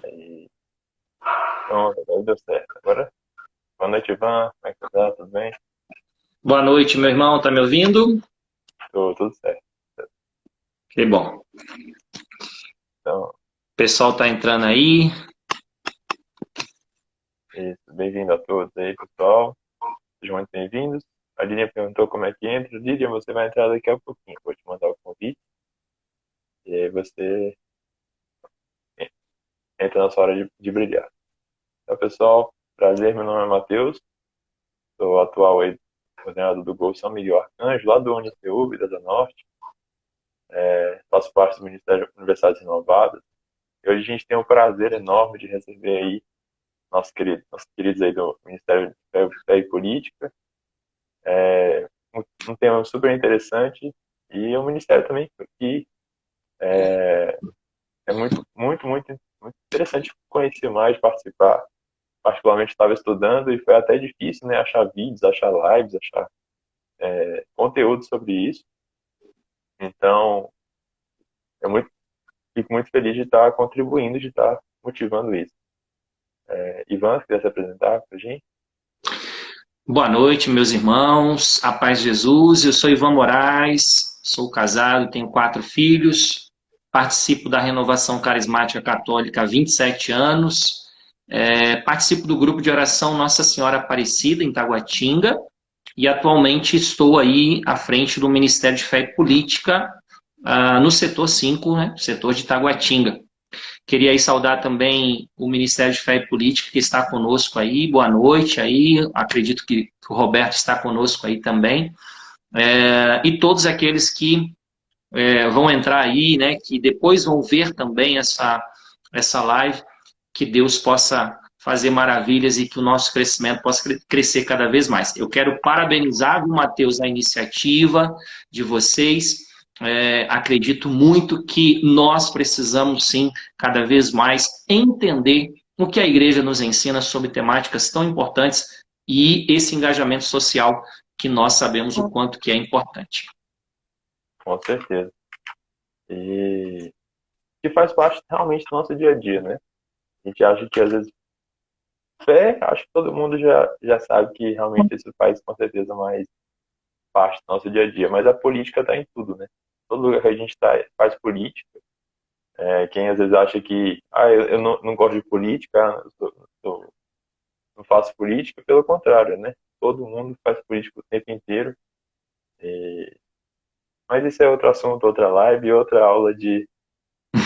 Aí, pronto, agora deu certo. Agora, boa noite, Ivan. Como é que tá? Tudo bem? Boa noite, meu irmão. Tá me ouvindo? Tudo certo. Que bom. O Então, pessoal tá entrando aí. isso, bem-vindo a todos aí, pessoal. Sejam muito bem-vindos. A Lilian perguntou como é que entra. Lilian, você vai entrar daqui a pouquinho. Vou te mandar o convite. E aí você entra na sua hora de brilhar. Então, pessoal, prazer. Meu nome é Matheus. Sou atual aí coordenador do Gol São Miguel Arcanjo, lá do UniCU, da Norte. Faço parte do Ministério de Universidades Inovadas. E hoje a gente tem o prazer enorme de receber aí nossos queridos aí do Ministério de Fé e Política. Um tema super interessante e um ministério também que é muito interessante conhecer mais, participar. Particularmente estava estudando e foi até difícil, né, achar vídeos, achar lives, achar conteúdo sobre isso. Então, eu fico muito feliz de estar contribuindo, de estar motivando isso. Ivan, se quiser se apresentar para a gente? Boa noite, meus irmãos. A paz de Jesus. Eu sou Ivan Moraes. Sou casado, tenho 4 filhos. Participo da Renovação Carismática Católica há 27 anos. Participo do grupo de oração Nossa Senhora Aparecida, em Taguatinga. E atualmente estou aí à frente do Ministério de Fé e Política, no setor 5, né, setor de Taguatinga. Queria aí saudar também o Ministério de Fé e Política que está conosco aí. Boa noite aí. Acredito que o Roberto está conosco aí também. E todos aqueles que vão entrar aí, né, que depois vão ver também essa live, que Deus possa fazer maravilhas e que o nosso crescimento possa crescer cada vez mais. Eu quero parabenizar, viu, Mateus, a iniciativa de vocês. Acredito muito que nós precisamos, sim, cada vez mais entender o que a igreja nos ensina sobre temáticas tão importantes e esse engajamento social que nós sabemos o quanto que é importante. Com certeza. E que faz parte realmente do nosso dia a dia, né? A gente acha que às vezes fé, acho que todo mundo já sabe que realmente isso faz com certeza mais parte do nosso dia a dia, mas a política está em tudo, né? Todo lugar que a gente tá, faz política. Quem às vezes acha que eu não gosto de política, não faço política, pelo contrário, né? Todo mundo faz política o tempo inteiro. E... Mas isso é outro assunto, outra live, outra aula de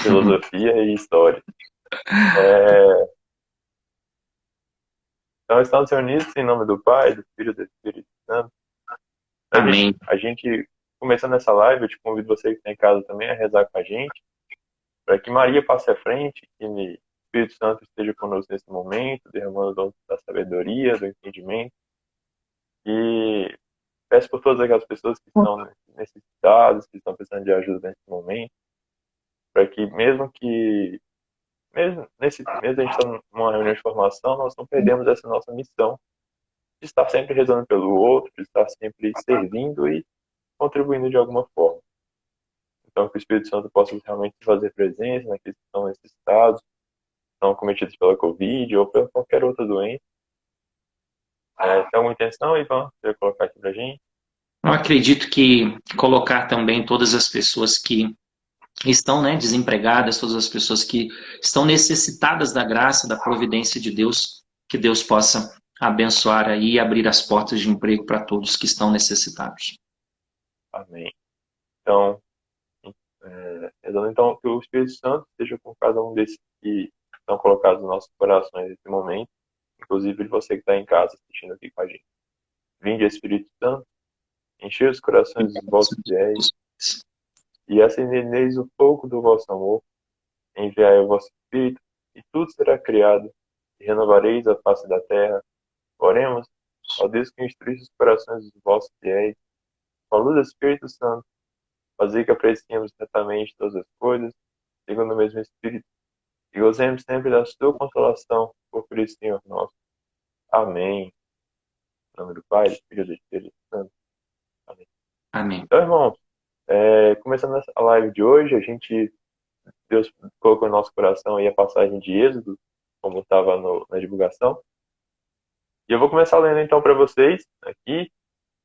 filosofia e história. É, então estamos reunidos em nome do Pai, do Filho e do Espírito Santo. Amém. A gente, começando essa live, eu te convido você que está em casa também a rezar com a gente, para que Maria passe à frente, que o Espírito Santo esteja conosco nesse momento, derramando o dom da sabedoria, do entendimento. E peço por todas aquelas pessoas que estão necessitadas, que estão precisando de ajuda nesse momento, para que mesmo a gente está numa reunião de formação, nós não perdemos essa nossa missão de estar sempre rezando pelo outro, de estar sempre servindo e contribuindo de alguma forma. Então, que o Espírito Santo possa realmente fazer presença naqueles que estão necessitados, estão cometidos pela Covid ou por qualquer outra doença. Tem alguma intenção, Ivan? Você vai colocar aqui pra gente? Eu acredito que colocar também todas as pessoas que estão, né, desempregadas, todas as pessoas que estão necessitadas da graça, da providência de Deus, que Deus possa abençoar aí e abrir as portas de emprego para todos que estão necessitados. Amém. Então, rezando então que o Espírito Santo esteja com cada um desses que estão colocados nos nossos corações nesse momento, inclusive de você que está em casa assistindo aqui com a gente. Vinde, Espírito Santo, enchei os corações dos vossos fiéis e acendei neles o fogo do vosso amor. Enviai o vosso Espírito e tudo será criado e renovareis a face da terra. Oremos, ó Deus que instruísse os corações dos vossos fiéis, com a luz do Espírito Santo, fazer que apreciemos retamente todas as coisas, segundo o mesmo Espírito, e gozemos sempre da sua consolação, por Cristo Senhor nosso. Amém. Em nome do Pai, do Filho e do Espírito Santo. Amém. Amém. Então, irmãos, começando a live de hoje, a gente Deus colocou no nosso coração aí a passagem de Êxodo, como estava na divulgação. E eu vou começar lendo então para vocês aqui,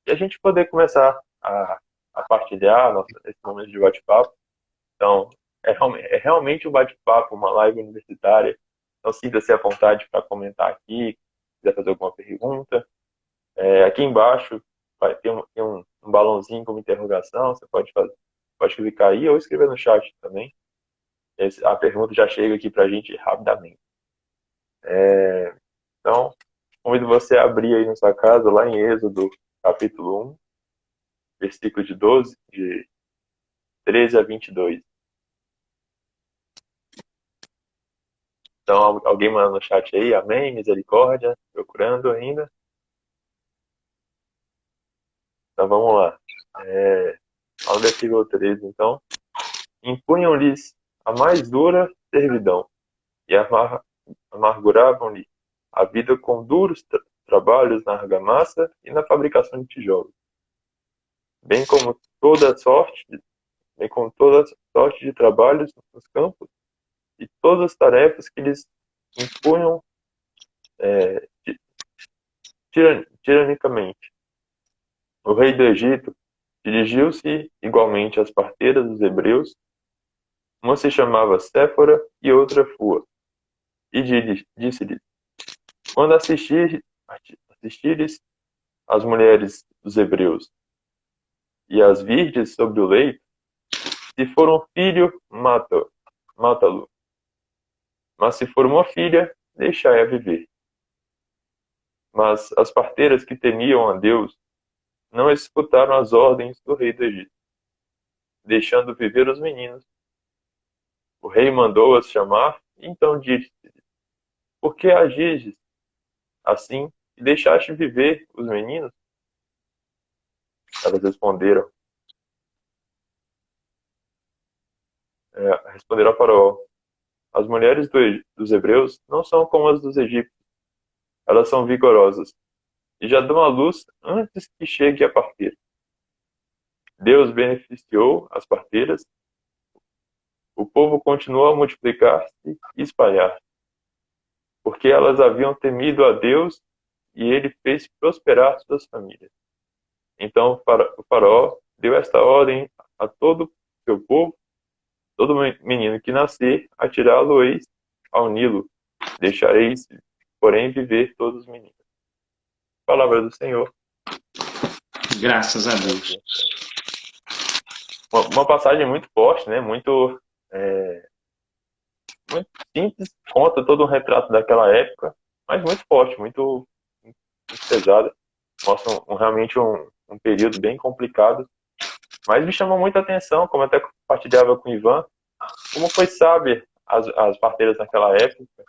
e a gente poder começar a partilhar esse momento de bate-papo. Então, é realmente um bate-papo, uma live universitária. Então, sinta-se à vontade para comentar aqui, se quiser fazer alguma pergunta. Aqui embaixo vai ter um balãozinho como interrogação, você pode clicar aí ou escrever no chat também. A pergunta já chega aqui para a gente rapidamente. Então, convido você a abrir aí na sua casa, lá em Êxodo, capítulo 1, versículo de 13 a 22. Então, alguém manda no chat aí, amém, misericórdia, procurando ainda. Então, vamos lá. Ao versículo 13, então. Impunham-lhes a mais dura servidão e amarguravam-lhe a vida com duros trabalhos na argamassa e na fabricação de tijolos, bem como toda sorte de trabalhos nos campos e todas as tarefas que lhes impunham tiranicamente. O rei do Egito dirigiu-se igualmente às parteiras dos hebreus. Uma se chamava Séfora e outra Fua, e disse-lhes: quando assistires as mulheres dos hebreus e as virdes sobre o leito, se for um filho, mata-lo. Mas se for uma filha, deixai-a viver. Mas as parteiras que temiam a Deus não escutaram as ordens do rei do Egito, deixando viver os meninos. O rei mandou-as chamar, e então disse-lhes: por que agistes assim e deixaste viver os meninos? Elas responderam a Faraó: as mulheres dos hebreus não são como as dos egípcios. Elas são vigorosas e já dão à luz antes que chegue a parteira. Deus beneficiou as parteiras. O povo continuou a multiplicar-se e espalhar, porque elas haviam temido a Deus e ele fez prosperar suas famílias. Então o Faraó deu esta ordem a todo o seu povo: todo menino que nascer, atirá-lo-eis ao Nilo. Deixareis, porém, viver todos os meninos. Palavra do Senhor. Graças a Deus. Uma passagem muito forte, né? Muito simples, conta todo um retrato daquela época, mas muito forte, muito pesada. Mostra realmente um período bem complicado. Mas me chamou muita atenção, como até compartilhava com o Ivan, como foi sábia as parteiras naquela época,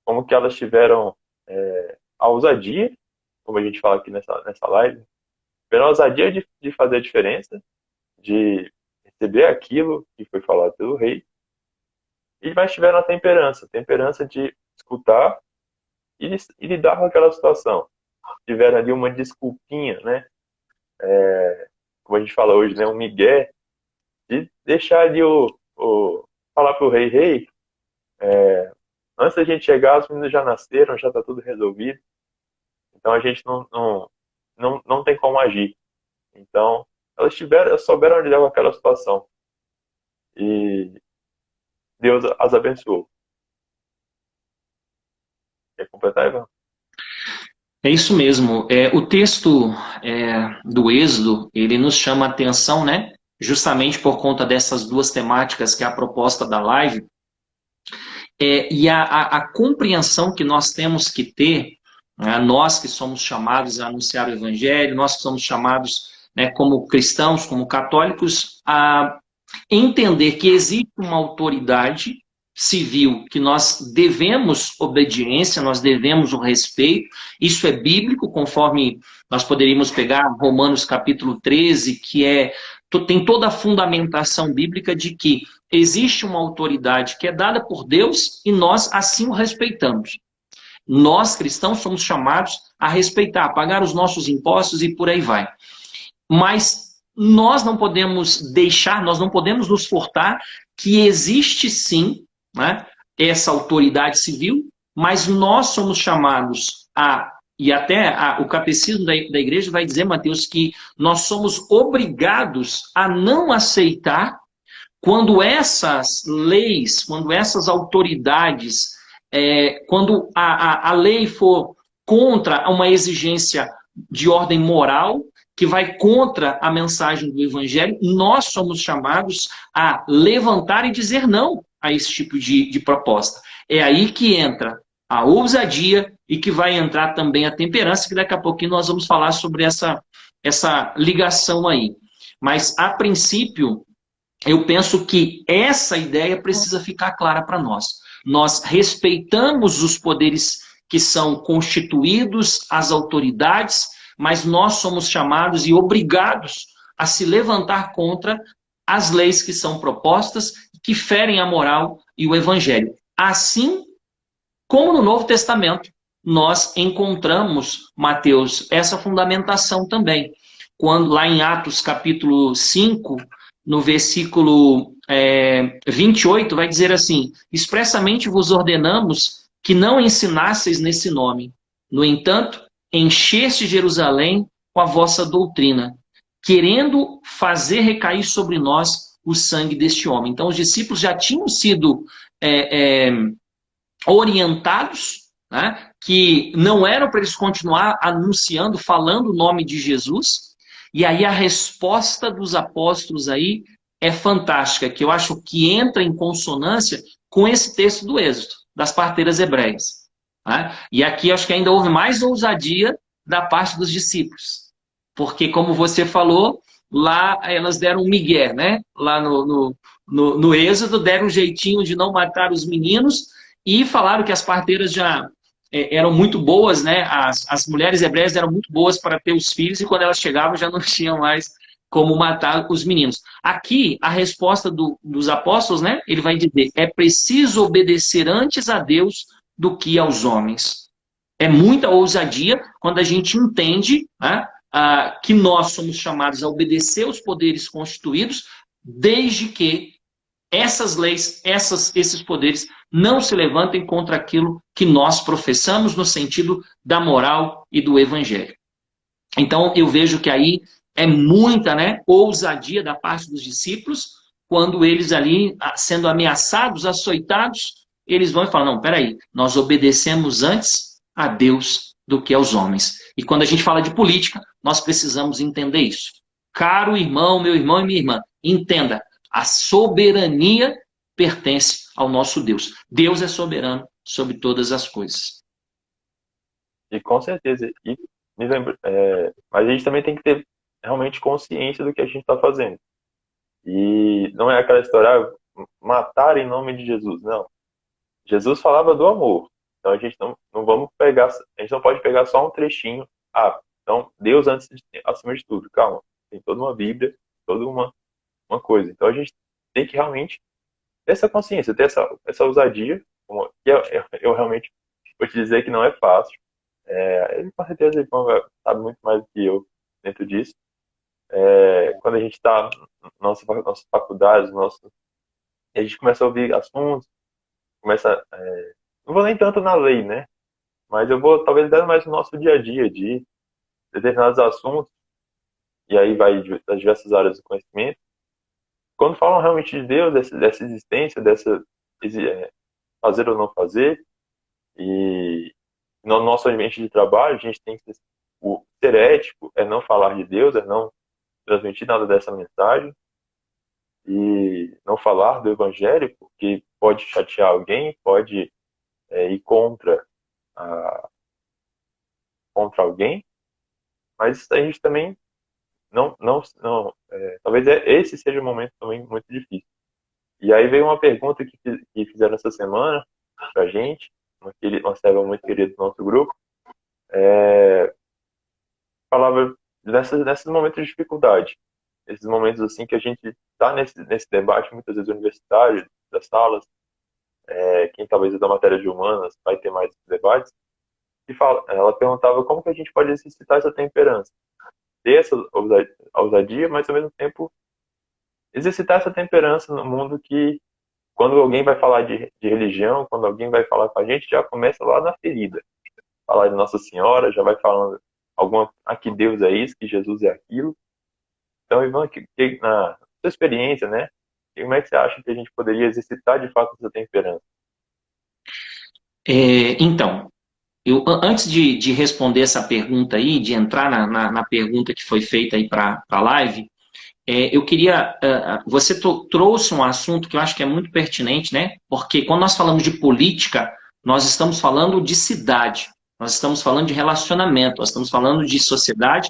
como que elas tiveram a ousadia, como a gente fala aqui nessa live, tiveram a ousadia de fazer a diferença, de receber aquilo que foi falado pelo rei, mas tiveram a temperança de escutar e lidar com aquela situação. Tiveram ali uma desculpinha, né? Como a gente fala hoje, né? Um migué, de deixar ali falar pro rei, antes da gente chegar, os meninos já nasceram, já está tudo resolvido. Então a gente não tem como agir. Então, elas souberam lidar com aquela situação. E Deus as abençoou. Quer completar, Ivan? É isso mesmo. O texto do Êxodo, ele nos chama a atenção, né? Justamente por conta dessas duas temáticas que é a proposta da live. E a compreensão que nós temos que ter, né, nós que somos chamados a anunciar o Evangelho, nós que somos chamados, né, como cristãos, como católicos, a entender que existe uma autoridade civil que nós devemos obediência, nós devemos o respeito. Isso é bíblico, conforme nós poderíamos pegar Romanos capítulo 13, que tem toda a fundamentação bíblica de que existe uma autoridade que é dada por Deus e nós assim o respeitamos. Nós, cristãos, somos chamados a respeitar, a pagar os nossos impostos e por aí vai. Mas nós não podemos deixar, nós não podemos nos furtar que existe sim, né, essa autoridade civil, mas nós somos chamados a, e até o catecismo da igreja vai dizer, Mateus, que nós somos obrigados a não aceitar quando essas leis, quando essas autoridades, quando a lei for contra uma exigência de ordem moral, que vai contra a mensagem do Evangelho, nós somos chamados a levantar e dizer não a esse tipo de proposta. É aí que entra a ousadia e que vai entrar também a temperança, que daqui a pouquinho nós vamos falar sobre essa ligação aí. Mas, a princípio, eu penso que essa ideia precisa ficar clara para nós. Nós respeitamos os poderes que são constituídos, as autoridades, mas nós somos chamados e obrigados a se levantar contra as leis que são propostas, que ferem a moral e o evangelho. Assim como no Novo Testamento, nós encontramos, Mateus, essa fundamentação também. Quando lá em Atos capítulo 5, no versículo 28, vai dizer assim: expressamente vos ordenamos que não ensinasseis nesse nome. No entanto, encheste Jerusalém com a vossa doutrina, querendo fazer recair sobre nós o sangue deste homem. Então, os discípulos já tinham sido orientados, né, que não eram para eles continuar anunciando, falando o nome de Jesus. E aí a resposta dos apóstolos aí é fantástica, que eu acho que entra em consonância com esse texto do Êxodo, das parteiras hebreias. Né? E aqui acho que ainda houve mais ousadia da parte dos discípulos. Porque, como você falou, lá elas deram um migué, né? Lá no Êxodo, deram um jeitinho de não matar os meninos, e falaram que as parteiras já eram muito boas, né? As mulheres hebreias eram muito boas para ter os filhos, e quando elas chegavam já não tinham mais como matar os meninos. Aqui, a resposta dos apóstolos, né? Ele vai dizer: é preciso obedecer antes a Deus do que aos homens. É muita ousadia quando a gente entende, né, que nós somos chamados a obedecer os poderes constituídos, desde que essas leis, esses poderes não se levantem contra aquilo que nós professamos no sentido da moral e do evangelho. Então, eu vejo que aí é muita, né, ousadia da parte dos discípulos, quando eles ali, sendo ameaçados, açoitados, eles vão e falam: não, peraí, nós obedecemos antes a Deus do que aos homens. E quando a gente fala de política, nós precisamos entender isso. Caro irmão, meu irmão e minha irmã, entenda, a soberania pertence ao nosso Deus. Deus é soberano sobre todas as coisas. E com certeza. E me lembro, mas a gente também tem que ter realmente consciência do que a gente está fazendo. E não é aquela história, matar em nome de Jesus. Não. Jesus falava do amor. Então a gente não vamos pegar, a gente não pode pegar só um trechinho. Ah, então Deus acima de tudo. Calma. Tem toda uma Bíblia, toda uma coisa. Então a gente tem que realmente ter essa consciência, ter essa ousadia. Que eu realmente vou te dizer que não é fácil. Ele com certeza ele sabe muito mais do que eu dentro disso. Quando a gente está nas nossas faculdades, a gente começa a ouvir assuntos, começa, não vou nem tanto na lei, né? Mas eu vou talvez dando mais no nosso dia a dia de determinados assuntos, e aí vai das diversas áreas do conhecimento. Quando falam realmente de Deus, dessa existência, fazer ou não fazer, e no nosso ambiente de trabalho, a gente tem que ser ético, é não falar de Deus, é não transmitir nada dessa mensagem, e não falar do Evangelho, porque pode chatear alguém, pode ir contra alguém, mas a gente também não talvez esse seja um momento também muito difícil. E aí veio uma pergunta que fizeram essa semana pra gente, uma serva muito querida do nosso grupo, falava nesses momentos de dificuldade, esses momentos assim que a gente está nesse debate muitas vezes universitário, das salas, quem talvez é da matéria de humanas vai ter mais debates, ela perguntava como que a gente pode exercitar essa temperança. ter essa ousadia, mas ao mesmo tempo exercitar essa temperança no mundo que, quando alguém vai falar de religião, quando alguém vai falar com a gente, já começa lá na ferida. Falar de Nossa Senhora, já vai falando que Deus é isso, que Jesus é aquilo. Então, Ivan, na sua experiência, né, como é que você acha que a gente poderia exercitar de fato essa temperança? Então, antes de responder essa pergunta aí, de entrar na pergunta que foi feita aí para a live, eu queria. Você trouxe um assunto que eu acho que é muito pertinente, né? Porque quando nós falamos de política, nós estamos falando de cidade, nós estamos falando de relacionamento, nós estamos falando de sociedade,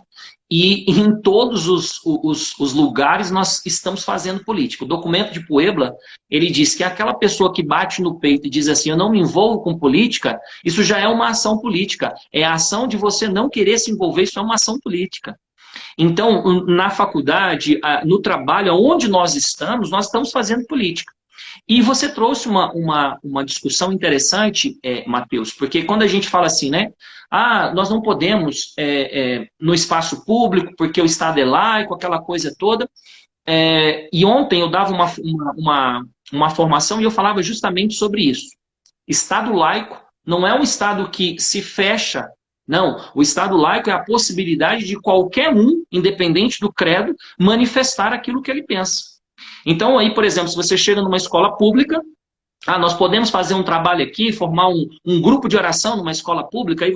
e em todos os lugares nós estamos fazendo política. O documento de Puebla, ele diz que aquela pessoa que bate no peito e diz assim: eu não me envolvo com política, isso já é uma ação política. É a ação de você não querer se envolver, isso é uma ação política. Então, na faculdade, no trabalho, onde nós estamos fazendo política. E você trouxe uma discussão interessante, Matheus, porque quando a gente fala assim, né? Nós não podemos no espaço público, porque o Estado é laico, aquela coisa toda. E ontem eu dava uma formação e eu falava justamente sobre isso. Estado laico não é um Estado que se fecha. Não, o Estado laico é a possibilidade de qualquer um, independente do credo, manifestar aquilo que ele pensa. Então, aí, por exemplo, se você chega numa escola pública, nós podemos fazer um trabalho aqui, formar um grupo de oração numa escola pública, aí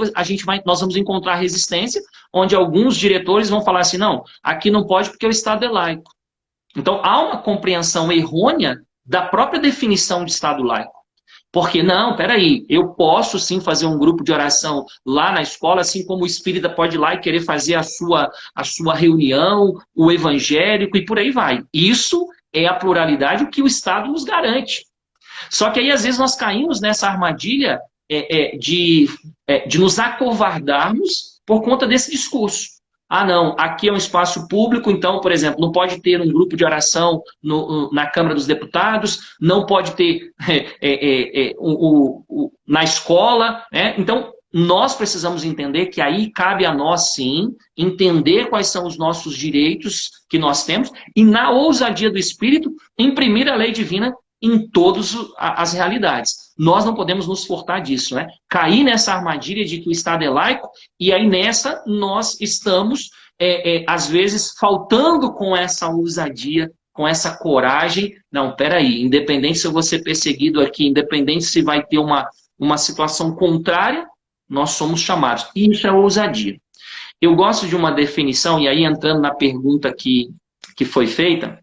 nós vamos encontrar resistência, onde alguns diretores vão falar assim: não, aqui não pode porque o Estado é laico. Então, há uma compreensão errônea da própria definição de Estado laico. Porque, não, peraí, eu posso sim fazer um grupo de oração lá na escola, assim como o espírita pode ir lá e querer fazer a sua reunião, o evangélico e por aí vai. Isso é a pluralidade que o Estado nos garante. Só que aí, às vezes, nós caímos nessa armadilha de nos acovardarmos por conta desse discurso. Não, aqui é um espaço público, então, por exemplo, não pode ter um grupo de oração na Câmara dos Deputados, não pode ter na escola, né? Então, nós precisamos entender que aí cabe a nós, sim, entender quais são os nossos direitos que nós temos e, na ousadia do Espírito, imprimir a lei divina em todas as realidades. Nós não podemos nos furtar disso, né? Cair nessa armadilha de que o Estado é laico, e aí nessa nós estamos, às vezes, faltando com essa ousadia, com essa coragem. Não, peraí, independente se eu vou ser perseguido aqui, independente se vai ter uma situação contrária, nós somos chamados. Isso é ousadia. Eu gosto de uma definição, e aí entrando na pergunta que foi feita,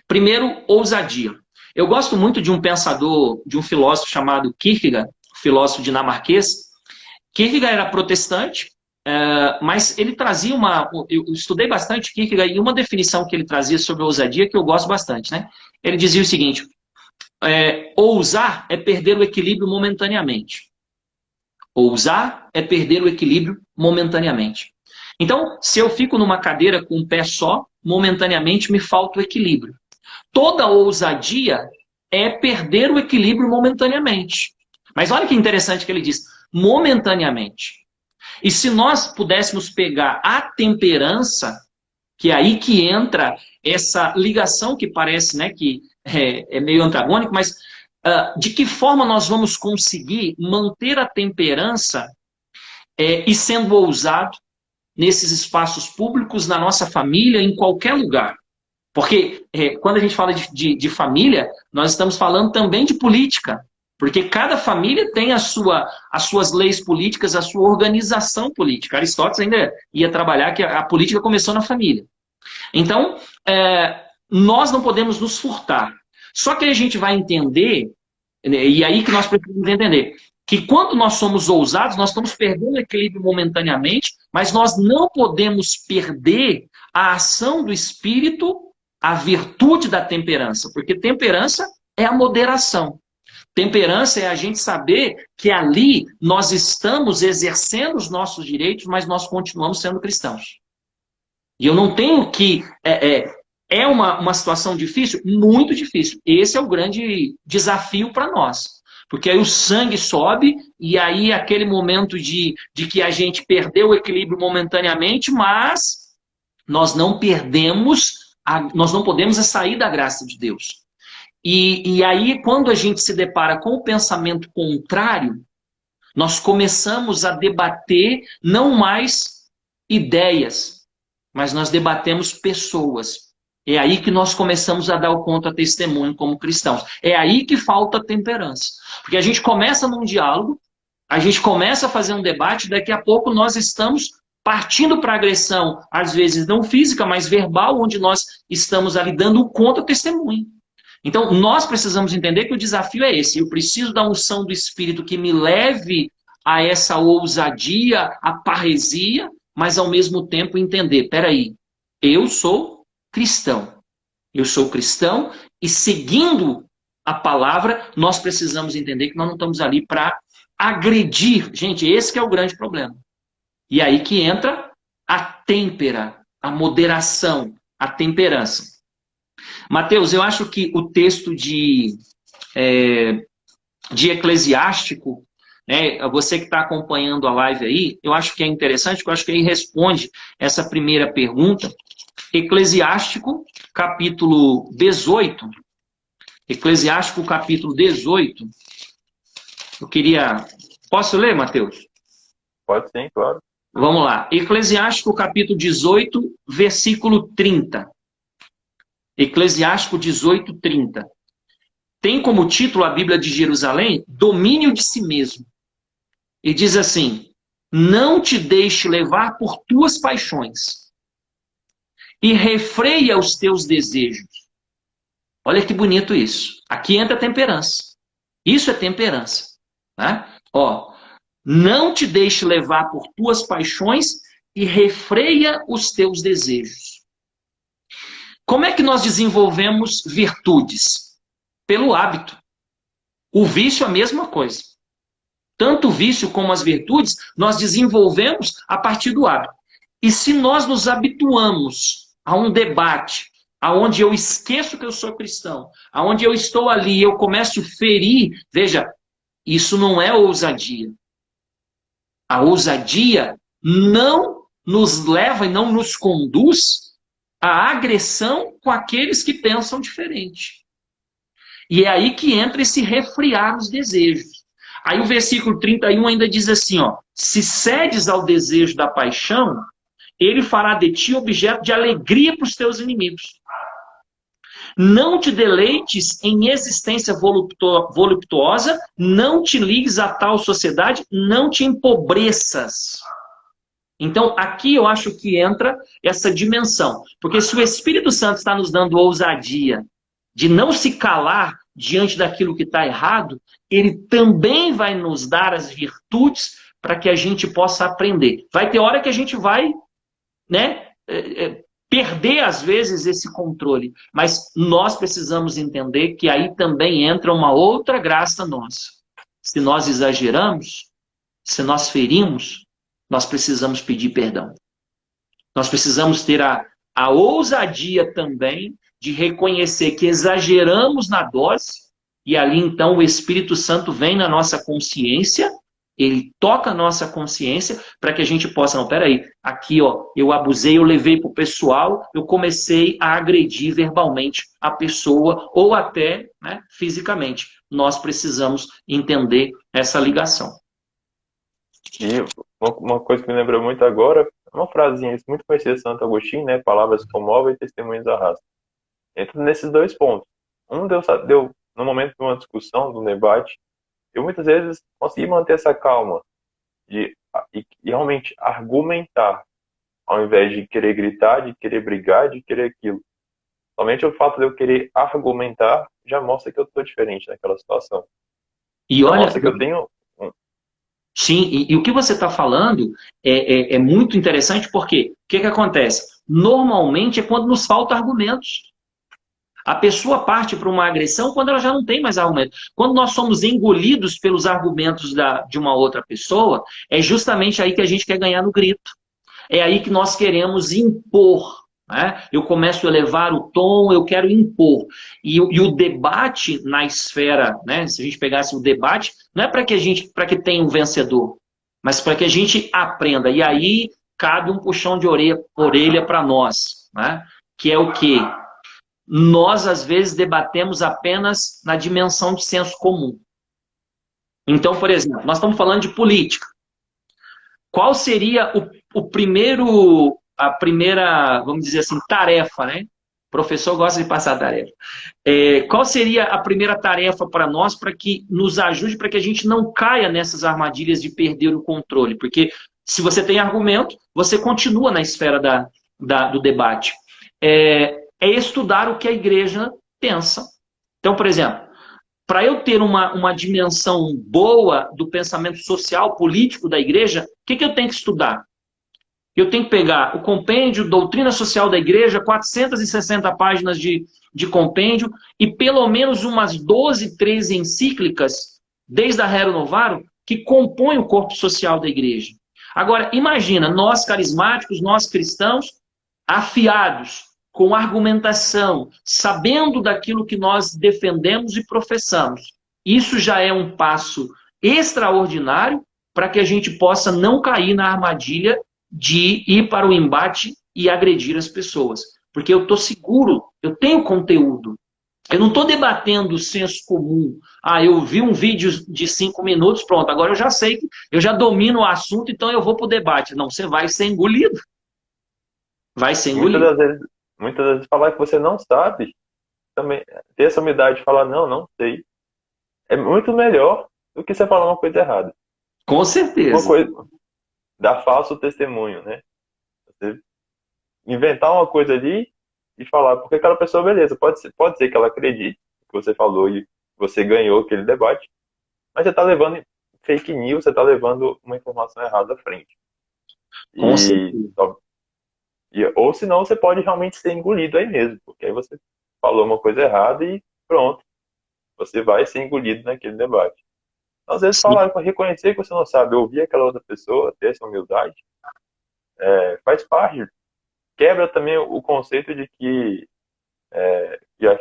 primeiro, ousadia. Eu gosto muito de um pensador, de um filósofo chamado Kierkegaard, filósofo dinamarquês. Kierkegaard era protestante, mas ele trazia eu estudei bastante Kierkegaard, e uma definição que ele trazia sobre ousadia que eu gosto bastante, né? Ele dizia o seguinte: ousar é perder o equilíbrio momentaneamente. Ousar é perder o equilíbrio momentaneamente. Então, se eu fico numa cadeira com um pé só, momentaneamente me falta o equilíbrio. Toda ousadia é perder o equilíbrio momentaneamente. Mas olha que interessante que ele diz: momentaneamente. E se nós pudéssemos pegar a temperança, que é aí que entra essa ligação que parece, né, que é meio antagônico, mas de que forma nós vamos conseguir manter a temperança e sendo ousado nesses espaços públicos, na nossa família, em qualquer lugar? Porque quando a gente fala de família, nós estamos falando também de política. Porque cada família tem as suas leis políticas, a sua organização política. Aristóteles ainda ia trabalhar que a política começou na família. Então, nós não podemos nos furtar. Só que a gente vai entender, e aí que nós precisamos entender, que quando nós somos ousados, nós estamos perdendo o equilíbrio momentaneamente, mas nós não podemos perder a ação do Espírito, a virtude da temperança, porque temperança é a moderação. Temperança é a gente saber que ali nós estamos exercendo os nossos direitos, mas nós continuamos sendo cristãos. E eu não tenho que... É uma situação difícil? Muito difícil. Esse é o grande desafio para nós. Porque aí o sangue sobe, e aí aquele momento de que a gente perdeu o equilíbrio momentaneamente, mas nós não perdemos, nós não podemos sair da graça de Deus. E aí, quando a gente se depara com o pensamento contrário, nós começamos a debater não mais ideias, mas nós debatemos pessoas. É aí que nós começamos a dar o contra-testemunho como cristãos. É aí que falta temperança. Porque a gente começa num diálogo, a gente começa a fazer um debate, daqui a pouco nós estamos partindo para agressão, às vezes não física, mas verbal, onde nós estamos ali dando o contra-testemunho. Então, nós precisamos entender que o desafio é esse. Eu preciso da unção do Espírito que me leve a essa ousadia, a parresia, mas ao mesmo tempo entender, peraí, eu sou cristão. Eu sou cristão e seguindo a palavra, nós precisamos entender que nós não estamos ali para agredir. Gente, esse que é o grande problema. E aí que entra a têmpera, a moderação, a temperança. Mateus, eu acho que o texto de Eclesiástico, né, você que está acompanhando a live aí, eu acho que é interessante, porque eu acho que aí responde essa primeira pergunta. Eclesiástico, capítulo 18. Eclesiástico, capítulo 18. Eu queria... Posso ler, Mateus? Pode sim, claro. Vamos lá. Eclesiástico, capítulo 18, versículo 30. Eclesiástico 18, 30. Tem como título a Bíblia de Jerusalém, domínio de si mesmo. E diz assim, não te deixe levar por tuas paixões e refreia os teus desejos. Olha que bonito isso. Aqui entra a temperança. Isso é temperança. Né? Ó, não te deixe levar por tuas paixões e refreia os teus desejos. Como é que nós desenvolvemos virtudes? Pelo hábito. O vício é a mesma coisa. Tanto o vício como as virtudes, nós desenvolvemos a partir do hábito. E se nós nos habituamos a um debate, aonde eu esqueço que eu sou cristão, aonde eu estou ali e eu começo a ferir, veja, isso não é ousadia. A ousadia não nos leva e não nos conduz à agressão com aqueles que pensam diferente. E é aí que entra esse refriar os desejos. Aí o versículo 31 ainda diz assim, ó, se cedes ao desejo da paixão, ele fará de ti objeto de alegria para os teus inimigos. Não te deleites em existência voluptuosa, não te ligues a tal sociedade, não te empobreças. Então, aqui eu acho que entra essa dimensão. Porque se o Espírito Santo está nos dando ousadia de não se calar diante daquilo que está errado, ele também vai nos dar as virtudes para que a gente possa aprender. Vai ter hora que a gente vai, né, perder, às vezes, esse controle. Mas nós precisamos entender que aí também entra uma outra graça nossa. Se nós exageramos, se nós ferimos, nós precisamos pedir perdão. Nós precisamos ter a ousadia também de reconhecer que exageramos na dose, e ali então o Espírito Santo vem na nossa consciência, ele toca a nossa consciência para que a gente possa, não, peraí, aqui ó, eu abusei, eu levei para o pessoal, eu comecei a agredir verbalmente a pessoa ou até, né, fisicamente. Nós precisamos entender essa ligação. E uma coisa que me lembrou muito agora, uma frasinha muito conhecida de Santo Agostinho, né? Palavras comovem e testemunhos arrastam. Entra nesses dois pontos. Um deu no momento de uma discussão, de um debate, eu muitas vezes consegui manter essa calma e realmente argumentar, ao invés de querer gritar, de querer brigar, de querer aquilo. Somente o fato de eu querer argumentar já mostra que eu estou diferente naquela situação. E olha, mostra que eu tenho... Sim, e o que você está falando é muito interessante, porque o que acontece? Normalmente é quando nos falta argumentos. A pessoa parte para uma agressão quando ela já não tem mais argumento. Quando nós somos engolidos pelos argumentos de uma outra pessoa, é justamente aí que a gente quer ganhar no grito. É aí que nós queremos impor. Né? Eu começo a elevar o tom, eu quero impor. E o debate na esfera, né? Se a gente pegasse o debate, não é para que tenha um vencedor, mas para que a gente aprenda. E aí cabe um puxão de orelha para nós, né? Que é o quê? Nós, às vezes, debatemos apenas na dimensão de senso comum. Então, por exemplo, nós estamos falando de política. Qual seria a primeira, vamos dizer assim, tarefa, né? O professor gosta de passar tarefa. Qual seria a primeira tarefa para nós, para que nos ajude, para que a gente não caia nessas armadilhas de perder o controle? Porque se você tem argumento, você continua na esfera do debate. É estudar o que a igreja pensa. Então, por exemplo, para eu ter uma dimensão boa do pensamento social, político da igreja, o que eu tenho que estudar? Eu tenho que pegar o compêndio, Doutrina Social da Igreja, 460 páginas de compêndio, e pelo menos umas 12, 13 encíclicas, desde a Rerum Novarum, que compõem o corpo social da igreja. Agora, imagina, nós carismáticos, nós cristãos, afiados, com argumentação, sabendo daquilo que nós defendemos e professamos. Isso já é um passo extraordinário para que a gente possa não cair na armadilha de ir para o embate e agredir as pessoas. Porque eu estou seguro, eu tenho conteúdo. Eu não estou debatendo o senso comum. Eu vi um vídeo de 5 minutos, pronto, agora eu já sei, eu já domino o assunto, então eu vou para o debate. Não, você vai ser engolido. Vai ser engolido. Muitas vezes falar que você não sabe, também ter essa humildade de falar, não sei, é muito melhor do que você falar uma coisa errada. Com certeza. Uma coisa, dar falso testemunho, né? Você inventar uma coisa ali e falar, porque aquela pessoa, beleza, pode ser que ela acredite que você falou e você ganhou aquele debate, mas você está levando fake news, você está levando uma informação errada à frente. Com certeza. Ou senão você pode realmente ser engolido aí mesmo, porque aí você falou uma coisa errada e pronto, você vai ser engolido naquele debate. Então, às vezes, falar para reconhecer que você não sabe, ouvir aquela outra pessoa, ter essa humildade, faz parte. Quebra também o conceito de que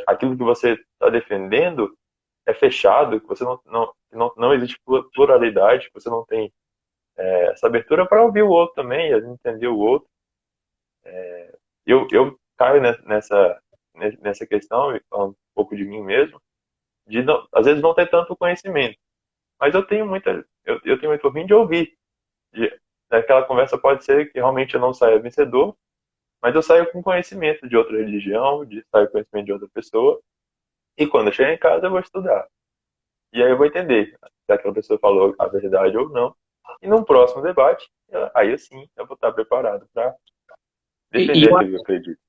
aquilo que você está defendendo é fechado, que você não existe pluralidade, que você não tem essa abertura para ouvir o outro também, entender o outro. Eu caio nessa questão, falando um pouco de mim mesmo, de às vezes não ter tanto conhecimento. Mas eu tenho muito fim de ouvir. Aquela conversa pode ser que realmente eu não saia vencedor, mas eu saio com conhecimento de outra religião, saio com conhecimento de outra pessoa, e quando eu chegar em casa eu vou estudar. E aí eu vou entender se aquela pessoa falou a verdade ou não. E num próximo debate, aí sim eu vou estar preparado para defender aquilo que eu acredito.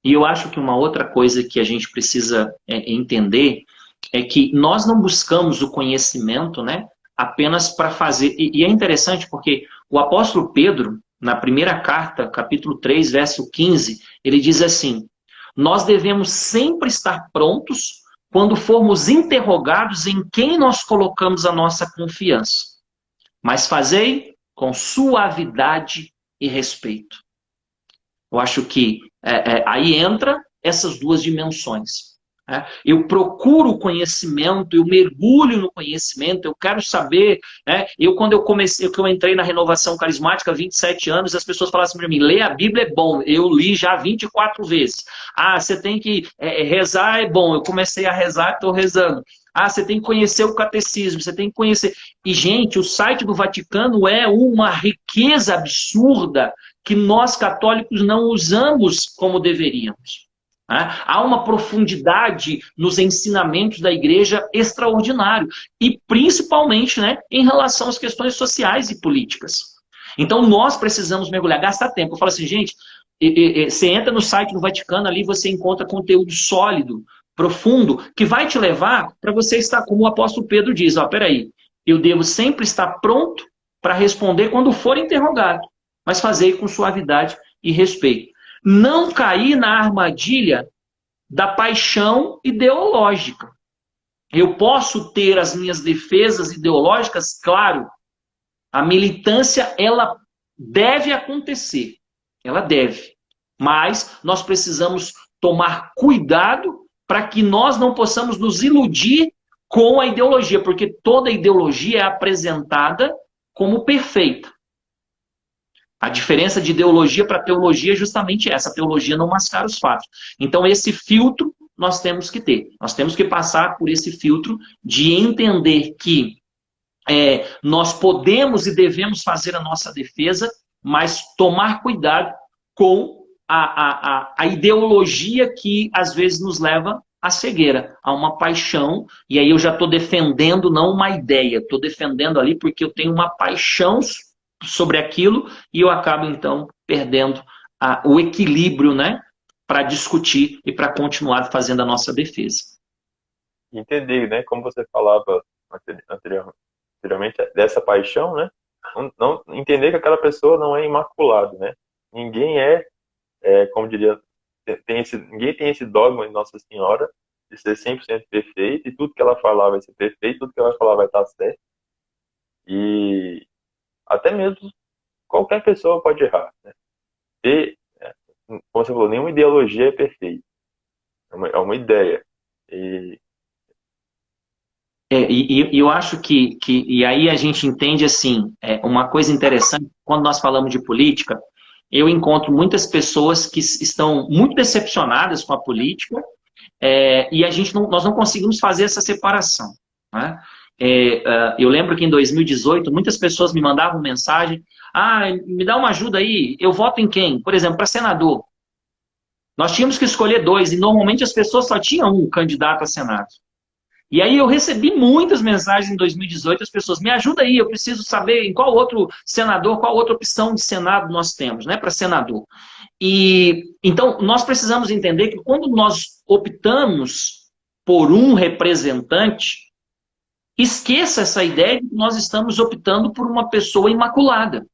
E eu acho que uma outra coisa que a gente precisa entender é que nós não buscamos o conhecimento, né, apenas para fazer... E é interessante porque o apóstolo Pedro, na primeira carta, capítulo 3, verso 15, ele diz assim: nós devemos sempre estar prontos quando formos interrogados em quem nós colocamos a nossa confiança. Mas fazei com suavidade e respeito. Eu acho que aí entra essas duas dimensões. Eu procuro conhecimento, eu mergulho no conhecimento, eu quero saber. Quando eu entrei na Renovação Carismática há 27 anos, as pessoas falavam assim para mim: ler a Bíblia é bom, eu li já 24 vezes. Você tem que rezar, é bom, eu comecei a rezar, estou rezando. Você tem que conhecer o catecismo, você tem que conhecer. E, gente, o site do Vaticano é uma riqueza absurda que nós católicos não usamos como deveríamos. Há uma profundidade nos ensinamentos da igreja extraordinário, e principalmente, né, em relação às questões sociais e políticas. Então nós precisamos mergulhar, gastar tempo. Eu falo assim, gente, você entra no site do Vaticano, ali você encontra conteúdo sólido, profundo, que vai te levar para você estar, como o apóstolo Pedro diz, peraí, eu devo sempre estar pronto para responder quando for interrogado, mas fazer com suavidade e respeito. Não cair na armadilha da paixão ideológica. Eu posso ter as minhas defesas ideológicas, claro. A militância, ela deve acontecer. Ela deve. Mas nós precisamos tomar cuidado para que nós não possamos nos iludir com a ideologia, porque toda ideologia é apresentada como perfeita. A diferença de ideologia para teologia é justamente essa. A teologia não mascara os fatos. Então, esse filtro nós temos que ter. Nós temos que passar por esse filtro de entender que nós podemos e devemos fazer a nossa defesa, mas tomar cuidado com a ideologia que às vezes nos leva à cegueira, a uma paixão, e aí eu já estou defendendo não uma ideia, estou defendendo ali porque eu tenho uma paixão sobre aquilo e eu acabo então perdendo o equilíbrio, né, para discutir e para continuar fazendo a nossa defesa. Entender, né? Como você falava anteriormente, dessa paixão, né? Não entender que aquela pessoa não é imaculada, né? Ninguém como diria, ninguém tem esse dogma de Nossa Senhora de ser 100% perfeito, e tudo que ela falar vai ser perfeito, tudo que ela falar vai estar certo. E até mesmo qualquer pessoa pode errar, né? E, como você falou, nenhuma ideologia é perfeita. É uma ideia. E E eu acho e aí a gente entende assim, uma coisa interessante, quando nós falamos de política, eu encontro muitas pessoas que estão muito decepcionadas com a política, e nós não conseguimos fazer essa separação, né? Eu lembro que em 2018, muitas pessoas me mandavam mensagem, me dá uma ajuda aí, eu voto em quem? Por exemplo, para senador. Nós tínhamos que escolher dois, e normalmente as pessoas só tinham um candidato a senado. E aí eu recebi muitas mensagens em 2018, as pessoas, me ajuda aí, eu preciso saber em qual outro senador, qual outra opção de senado nós temos, né, para senador. E então nós precisamos entender que quando nós optamos por um representante, esqueça essa ideia de que nós estamos optando por uma pessoa imaculada.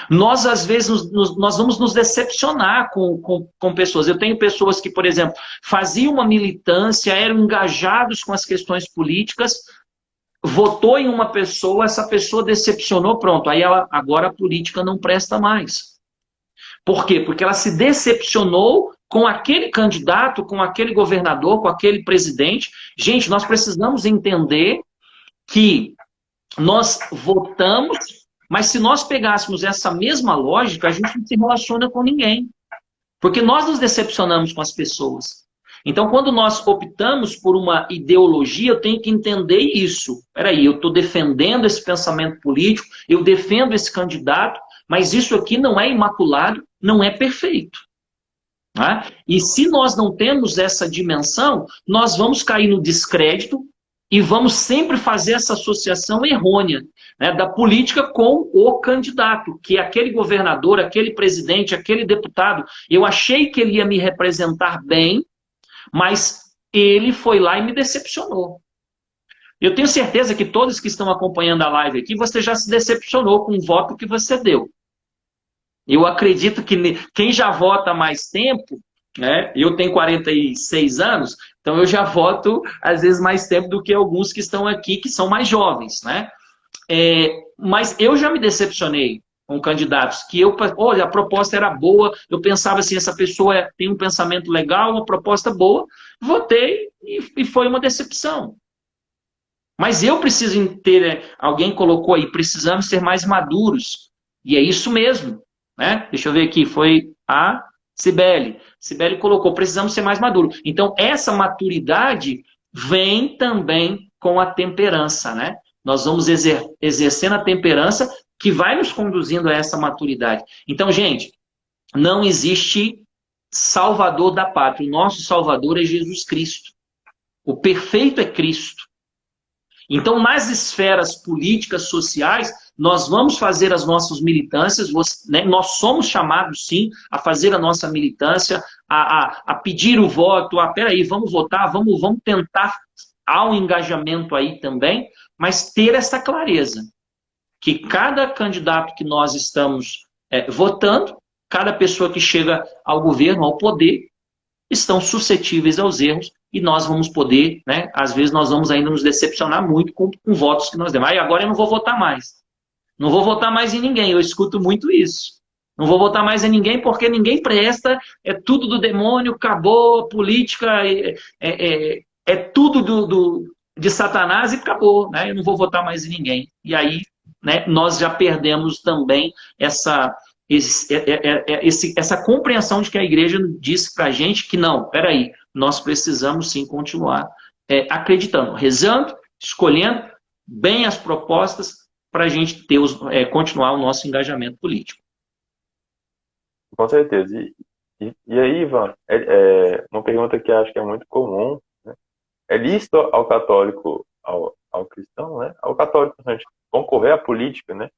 Nós, às vezes, nós vamos nos decepcionar com pessoas. Eu tenho pessoas que, por exemplo, faziam uma militância, eram engajados com as questões políticas, votou em uma pessoa, essa pessoa decepcionou, pronto. Aí agora a política não presta mais. Por quê? Porque ela se decepcionou com aquele candidato, com aquele governador, com aquele presidente. Gente, nós precisamos entender que nós votamos, mas se nós pegássemos essa mesma lógica, a gente não se relaciona com ninguém. Porque nós nos decepcionamos com as pessoas. Então, quando nós optamos por uma ideologia, eu tenho que entender isso. Peraí, eu estou defendendo esse pensamento político, eu defendo esse candidato, mas isso aqui não é imaculado, não é perfeito. Tá? E se nós não temos essa dimensão, nós vamos cair no descrédito e vamos sempre fazer essa associação errônea, né, da política com o candidato, que é aquele governador, aquele presidente, aquele deputado. Eu achei que ele ia me representar bem, mas ele foi lá e me decepcionou. Eu tenho certeza que todos que estão acompanhando a live aqui, você já se decepcionou com o voto que você deu. Eu acredito que quem já vota há mais tempo, né, eu tenho 46 anos, então eu já voto às vezes mais tempo do que alguns que estão aqui, que são mais jovens, né? Mas eu já me decepcionei com candidatos que olha, a proposta era boa, eu pensava assim, essa pessoa tem um pensamento legal, uma proposta boa, votei e foi uma decepção. Mas eu preciso ter, alguém colocou aí, precisamos ser mais maduros. E é isso mesmo, né? Deixa eu ver aqui, foi a Cibele. Cibele colocou, precisamos ser mais maduros. Então, essa maturidade vem também com a temperança, né? Nós vamos exercendo a temperança que vai nos conduzindo a essa maturidade. Então, gente, não existe salvador da pátria. O nosso salvador é Jesus Cristo. O perfeito é Cristo. Então, nas esferas políticas, sociais, nós vamos fazer as nossas militâncias, né? Nós somos chamados, sim, a fazer a nossa militância, a pedir o voto, peraí, vamos votar, vamos tentar, há um engajamento aí também, mas ter essa clareza, que cada candidato que nós estamos votando, cada pessoa que chega ao governo, ao poder, estão suscetíveis aos erros, e nós vamos poder, né, às vezes nós vamos ainda nos decepcionar muito com votos que nós demos. Agora eu não vou votar mais. Não vou votar mais em ninguém, eu escuto muito isso. Não vou votar mais em ninguém porque ninguém presta, é tudo do demônio, acabou, política, é tudo de Satanás e acabou, né? Eu não vou votar mais em ninguém. E aí né, nós já perdemos também essa compreensão de que a igreja disse para a gente que não, peraí, nós precisamos sim continuar acreditando, rezando, escolhendo bem as propostas para a gente ter continuar o nosso engajamento político. Com certeza. E aí, Ivan, uma pergunta que acho que é muito comum, né? É lícito ao católico, ao cristão, né? Ao católico, a gente concorrer à política, né?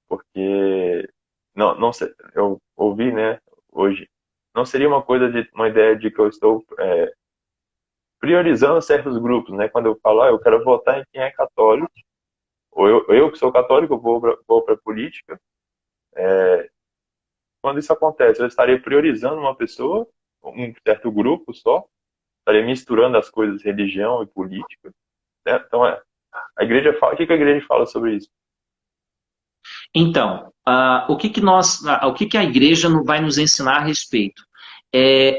Porque não sei, eu ouvi, né, hoje, não seria uma ideia de que eu estou priorizando certos grupos, né? Quando eu falo, eu quero votar em quem é católico, ou eu que sou católico, vou para a política. Quando isso acontece, eu estaria priorizando uma pessoa, um certo grupo só, estaria misturando as coisas, religião e política, né? Então, a igreja fala, o que a igreja fala sobre isso? Então, o que a igreja vai nos ensinar a respeito?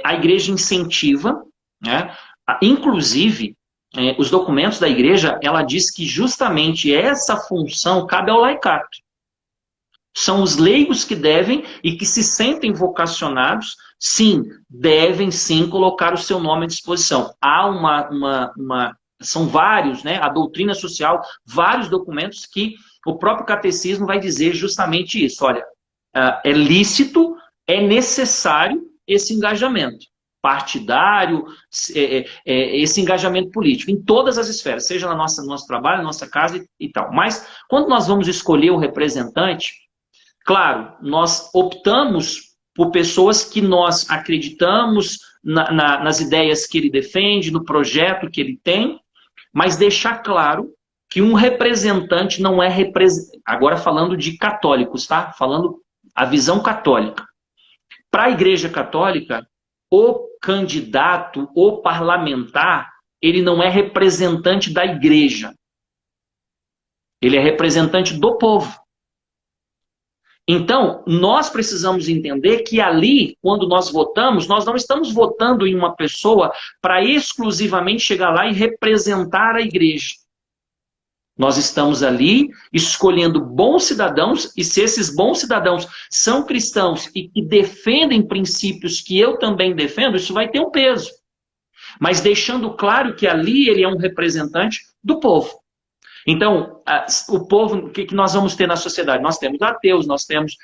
A igreja incentiva, né? Inclusive, os documentos da igreja, ela diz que justamente essa função cabe ao laicato. São os leigos que devem e que se sentem vocacionados, sim, devem sim colocar o seu nome à disposição. Há são vários, né? A doutrina social, vários documentos que o próprio catecismo vai dizer justamente isso. Olha, é lícito, é necessário esse engajamento partidário, esse engajamento político, em todas as esferas, seja no nosso trabalho, na nossa casa e tal. Mas, quando nós vamos escolher o representante, claro, nós optamos por pessoas que nós acreditamos nas ideias que ele defende, no projeto que ele tem, mas deixar claro que um representante não é agora falando de católicos, tá? Falando a visão católica. Para a Igreja Católica, o candidato, o parlamentar, ele não é representante da igreja. Ele é representante do povo. Então, nós precisamos entender que ali, quando nós votamos, nós não estamos votando em uma pessoa para exclusivamente chegar lá e representar a igreja. Nós estamos ali escolhendo bons cidadãos, e se esses bons cidadãos são cristãos e que defendem princípios que eu também defendo, isso vai ter um peso. Mas deixando claro que ali ele é um representante do povo. Então, o povo, o que nós vamos ter na sociedade? Nós temos ateus, nós temos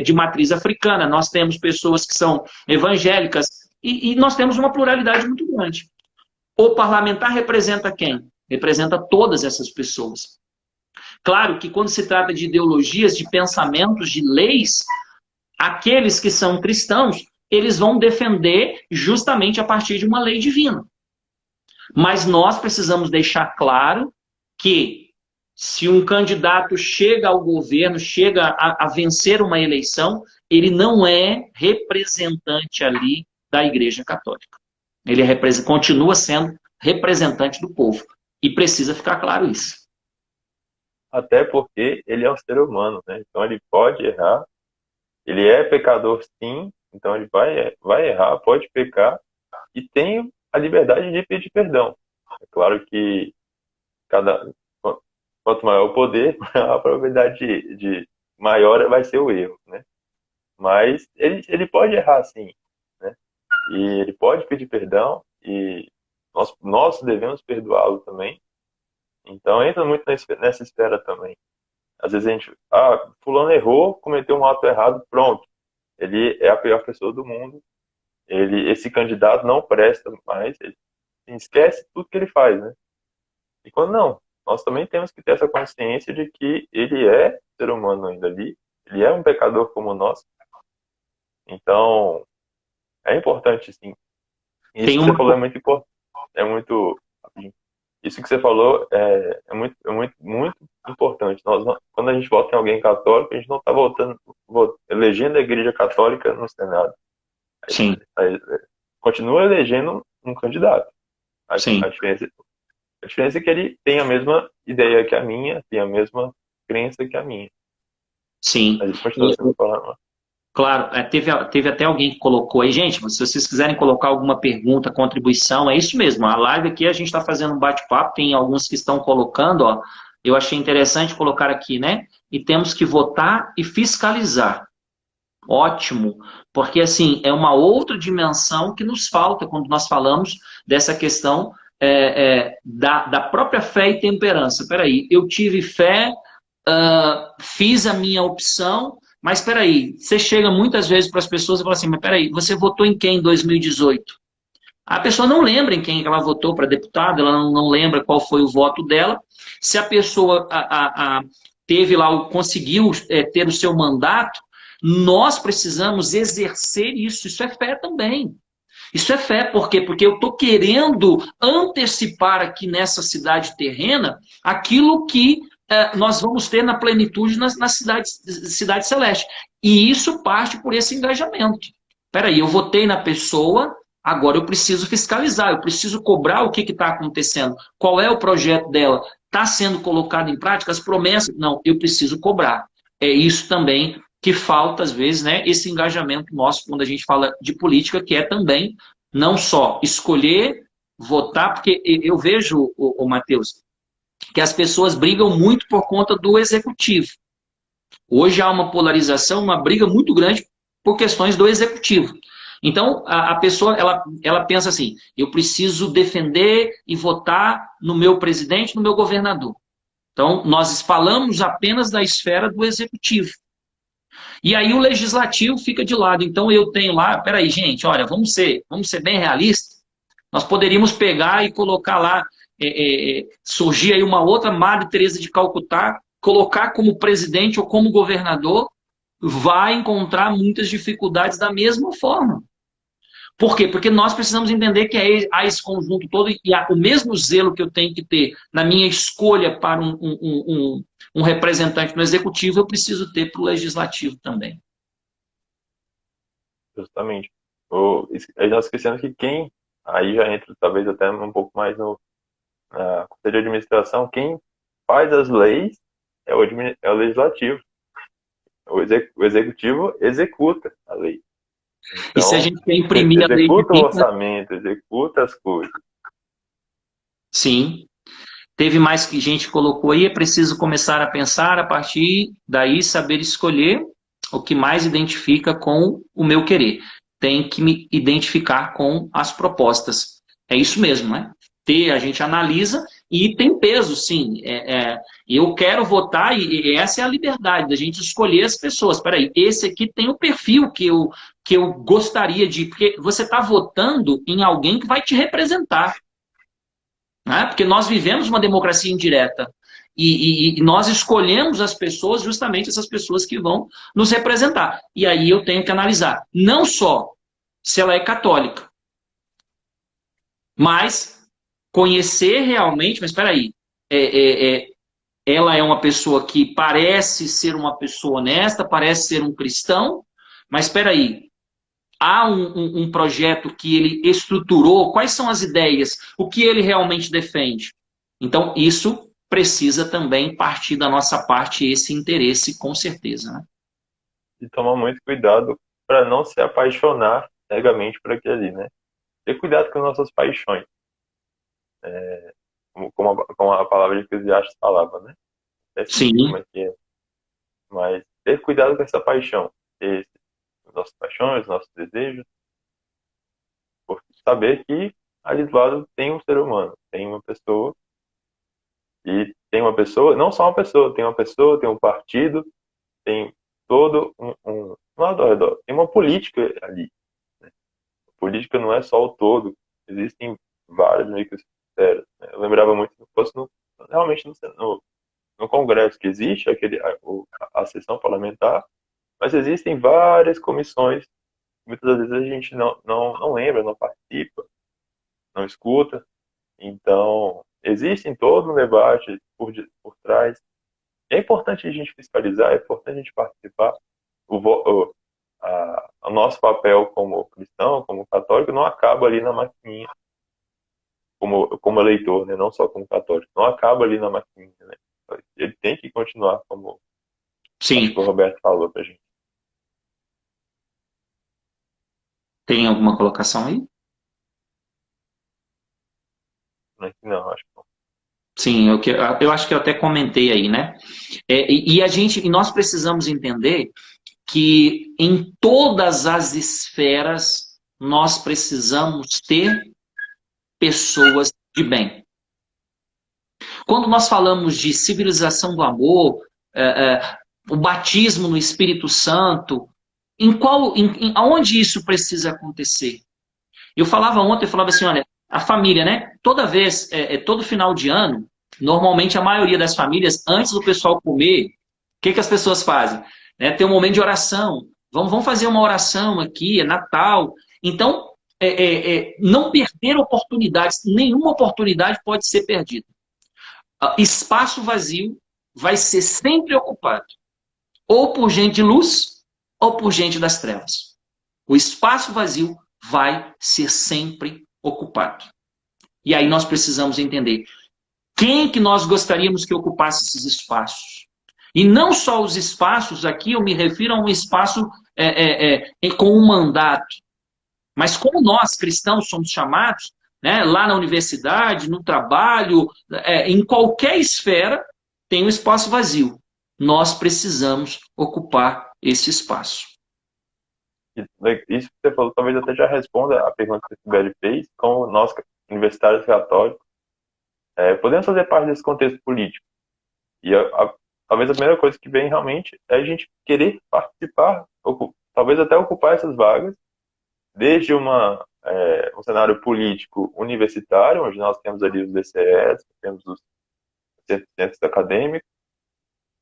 de matriz africana, nós temos pessoas que são evangélicas, e nós temos uma pluralidade muito grande. O parlamentar representa quem? Representa todas essas pessoas. Claro que quando se trata de ideologias, de pensamentos, de leis, aqueles que são cristãos, eles vão defender justamente a partir de uma lei divina. Mas nós precisamos deixar claro que se um candidato chega ao governo, chega a vencer uma eleição, ele não é representante ali da Igreja Católica. Ele continua sendo representante do povo. E precisa ficar claro isso. Até porque ele é um ser humano, né? Então ele pode errar. Ele é pecador, sim. Então ele vai errar, pode pecar. E tem a liberdade de pedir perdão. É claro que quanto maior o poder, a probabilidade de maior vai ser o erro, né? Mas ele pode errar, sim, né? E ele pode pedir perdão e nós devemos perdoá-lo também. Então entra muito nessa esfera também. Às vezes a gente, fulano errou, cometeu um ato errado, pronto. Ele é a pior pessoa do mundo. Esse candidato não presta mais, ele esquece tudo que ele faz, né? E quando não, nós também temos que ter essa consciência de que ele é ser humano ainda ali, ele é um pecador como nós. Então, é importante, sim. Isso que você falou é muito importante. Isso que você falou é muito importante. Quando a gente vota em alguém católico, a gente não está elegendo a Igreja Católica no Senado. Sim. Continua elegendo um candidato. Sim. A diferença é que ele tem a mesma ideia que a minha, tem a mesma crença que a minha. Sim. A gente continua sendo falando. Claro, teve até alguém que colocou aí, gente, se vocês quiserem colocar alguma pergunta, contribuição, é isso mesmo, a live aqui a gente está fazendo um bate-papo, tem alguns que estão colocando, eu achei interessante colocar aqui, né? E temos que votar e fiscalizar. Ótimo, porque assim é uma outra dimensão que nos falta quando nós falamos dessa questão da própria fé e temperança. Peraí, eu tive fé, fiz a minha opção, mas peraí, você chega muitas vezes para as pessoas e fala assim, mas peraí, você votou em quem em 2018? A pessoa não lembra em quem ela votou para deputado, ela não lembra qual foi o voto dela. Se a pessoa teve lá, conseguiu ter o seu mandato, nós precisamos exercer isso. Isso é fé também. Isso é fé, por quê? Porque eu estou querendo antecipar aqui nessa cidade terrena aquilo que nós vamos ter na plenitude na cidade celeste. E isso parte por esse engajamento. Peraí, eu votei na pessoa, agora eu preciso fiscalizar, eu preciso cobrar o que está acontecendo, qual é o projeto dela, está sendo colocado em prática, as promessas, não, eu preciso cobrar. É isso também que falta, às vezes, né, esse engajamento nosso quando a gente fala de política, que é também não só escolher, votar, porque eu vejo, o Matheus, que as pessoas brigam muito por conta do executivo. Hoje há uma polarização, uma briga muito grande por questões do executivo. Então, a pessoa, ela pensa assim, eu preciso defender e votar no meu presidente, no meu governador. Então, nós falamos apenas da esfera do executivo. E aí o legislativo fica de lado. Então, eu tenho lá, peraí, gente, olha, vamos ser bem realistas. Nós poderíamos pegar e colocar lá, surgir aí uma outra Madre Teresa de Calcutá, colocar como presidente ou como governador, vai encontrar muitas dificuldades da mesma forma. Por quê? Porque nós precisamos entender que há esse conjunto todo e há o mesmo zelo que eu tenho que ter na minha escolha para um representante no executivo, eu preciso ter para o legislativo também. Justamente. Nós esquecemos que quem, aí já entra talvez até um pouco mais no na Conselho de Administração, quem faz as leis é o legislativo. O executivo executa a lei. E se a Então, gente quer imprimir a lei executa o divina, orçamento, executa as coisas. sim. Teve mais que gente que colocou aí, é preciso começar a pensar a partir daí, saber escolher o que mais identifica com o meu querer. Tem que me identificar com as propostas. É isso mesmo, né? A gente analisa e tem peso, sim. Eu quero votar e essa é a liberdade da gente escolher as pessoas. Peraí, esse aqui tem o perfil que eu gostaria de. Porque você está votando em alguém que vai te representar, né? Porque nós vivemos uma democracia indireta e nós escolhemos as pessoas, justamente essas pessoas que vão nos representar. E aí eu tenho que analisar não só se ela é católica, mas conhecer realmente, mas espera aí, ela é uma pessoa que parece ser uma pessoa honesta, parece ser um cristão, mas espera aí, há um projeto que ele estruturou, quais são as ideias, o que ele realmente defende. Então, isso precisa também partir da nossa parte, esse interesse, com certeza. Né? E tomar muito cuidado para não se apaixonar cegamente por aquilo ali, né? Ter cuidado com nossas paixões. Como a palavra de Eclesiastes falava, né? Até esqueci como Sim, é que é. Mas ter cuidado com essa paixão. Ter nossas paixões, nossos desejos. Por saber que ali do lado tem um ser humano, tem uma pessoa. E tem uma pessoa, não só uma pessoa, tem um partido, tem todo um lado ao redor. Tem uma política ali. Né? A política não é só o todo. Existem vários microsferas. Né? Eu lembrava muito se fosse realmente no Congresso, que existe a sessão parlamentar, mas existem várias comissões. Muitas das vezes a gente não lembra, não participa, não escuta. Então, existe todo um debate por trás. É importante a gente fiscalizar, é importante a gente participar. O nosso papel como cristão, como católico, não acaba ali na maquininha, como eleitor, né? Não só como católico. Não acaba ali na maquininha, né? Ele tem que continuar, como acho sim. que o Roberto falou pra gente. Tem alguma colocação aí? Não, acho que não. Sim, eu acho que eu até comentei aí, né? E nós precisamos entender que em todas as esferas nós precisamos ter pessoas de bem. Quando nós falamos de civilização do amor, o batismo no Espírito Santo, aonde isso precisa acontecer? Eu falava ontem, eu falava assim, olha, a família, né? Toda vez, todo final de ano, normalmente a maioria das famílias, antes do pessoal comer, o que as pessoas fazem? Tem um momento de oração. Vamos fazer uma oração aqui, é Natal. Então, não perder oportunidades, nenhuma oportunidade pode ser perdida. Espaço vazio vai ser sempre ocupado, ou por gente de luz, ou por gente das trevas. O espaço vazio vai ser sempre ocupado. E aí nós precisamos entender quem que nós gostaríamos que ocupasse esses espaços. E não só os espaços, aqui eu me refiro a um espaço com um mandato, mas como nós, cristãos, somos chamados, né, lá na universidade, no trabalho, em qualquer esfera, tem um espaço vazio. Nós precisamos ocupar esse espaço. Isso que você falou talvez até já responda a pergunta que o Sibeli fez, como nós, universitários católicos, podemos fazer parte desse contexto político. E talvez a primeira coisa que vem realmente é a gente querer participar, talvez até ocupar essas vagas, desde um cenário político universitário, onde nós temos ali os DCS, temos os centros acadêmicos,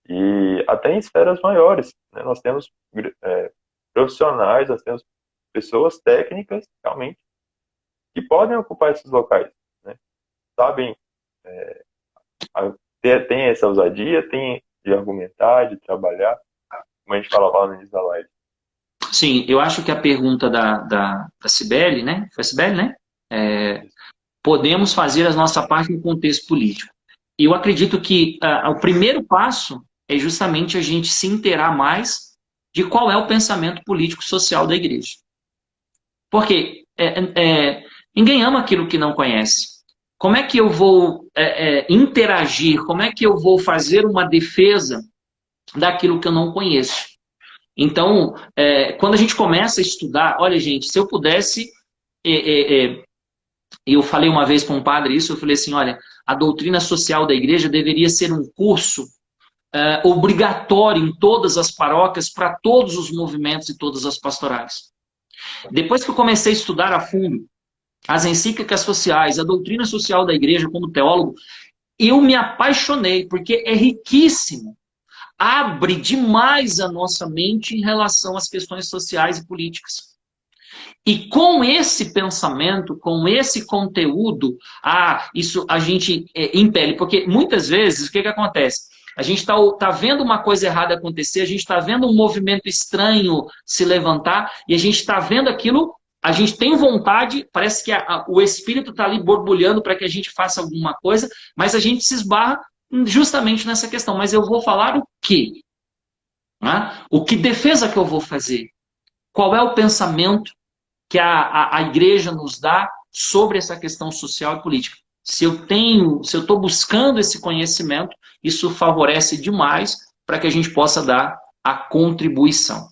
e até em esferas maiores, né? Nós temos profissionais, nós temos pessoas técnicas, realmente, que podem ocupar esses locais, né? Sabem, tem essa ousadia, tem de argumentar, de trabalhar, como a gente falava lá no início da live. Sim, eu acho que a pergunta da Cibele, né? Foi a Cibele, né? Podemos fazer a nossa parte no contexto político. E eu acredito que o primeiro passo é justamente a gente se inteirar mais de qual é o pensamento político-social da igreja. Porque ninguém ama aquilo que não conhece. Como é que eu vou interagir? Como é que eu vou fazer uma defesa daquilo que eu não conheço? Então, quando a gente começa a estudar, olha, gente, se eu pudesse, eu falei uma vez para um padre isso, eu falei assim, olha, a doutrina social da igreja deveria ser um curso obrigatório em todas as paróquias, para todos os movimentos e todas as pastorais. Depois que eu comecei a estudar a fundo as encíclicas sociais, a doutrina social da igreja como teólogo, eu me apaixonei, porque é riquíssimo. Abre demais a nossa mente em relação às questões sociais e políticas. E com esse pensamento, com esse conteúdo, isso a gente impele. Porque muitas vezes, o que acontece? A gente tá vendo uma coisa errada acontecer, a gente está vendo um movimento estranho se levantar, e a gente está vendo aquilo, a gente tem vontade, parece que o espírito está ali borbulhando para que a gente faça alguma coisa, mas a gente se esbarra justamente nessa questão. Mas eu vou falar o quê? O que defesa que eu vou fazer? Qual é o pensamento que a igreja nos dá sobre essa questão social e política? Se eu estou buscando esse conhecimento, isso favorece demais para que a gente possa dar a contribuição.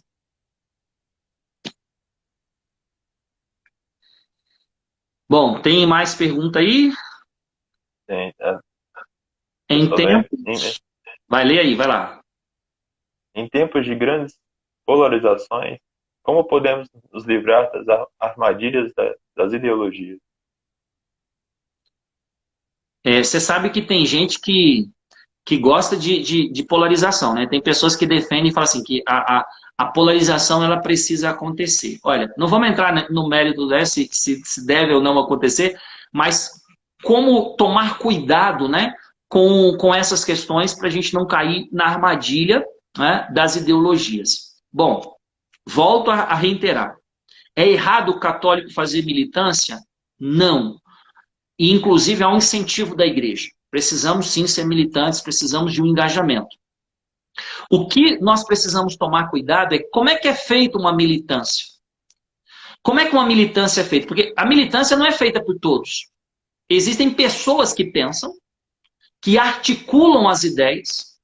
Bom, tem mais pergunta aí? Tem, Em tempos... Vai ler aí, vai lá. Em tempos de grandes polarizações, como podemos nos livrar das armadilhas das ideologias? Você sabe que tem gente que gosta de polarização, né? Tem pessoas que defendem e falam assim, que a polarização ela precisa acontecer. Olha, não vamos entrar no mérito se deve ou não acontecer, mas como tomar cuidado, né, com essas questões para a gente não cair na armadilha, né, das ideologias. Bom, volto a reiterar. É errado o católico fazer militância? Não. E, inclusive, há um incentivo da igreja. Precisamos, sim, ser militantes, precisamos de um engajamento. O que nós precisamos tomar cuidado é como é que é feita uma militância. Como é que uma militância é feita? Porque a militância não é feita por todos. Existem pessoas que pensam que articulam as ideias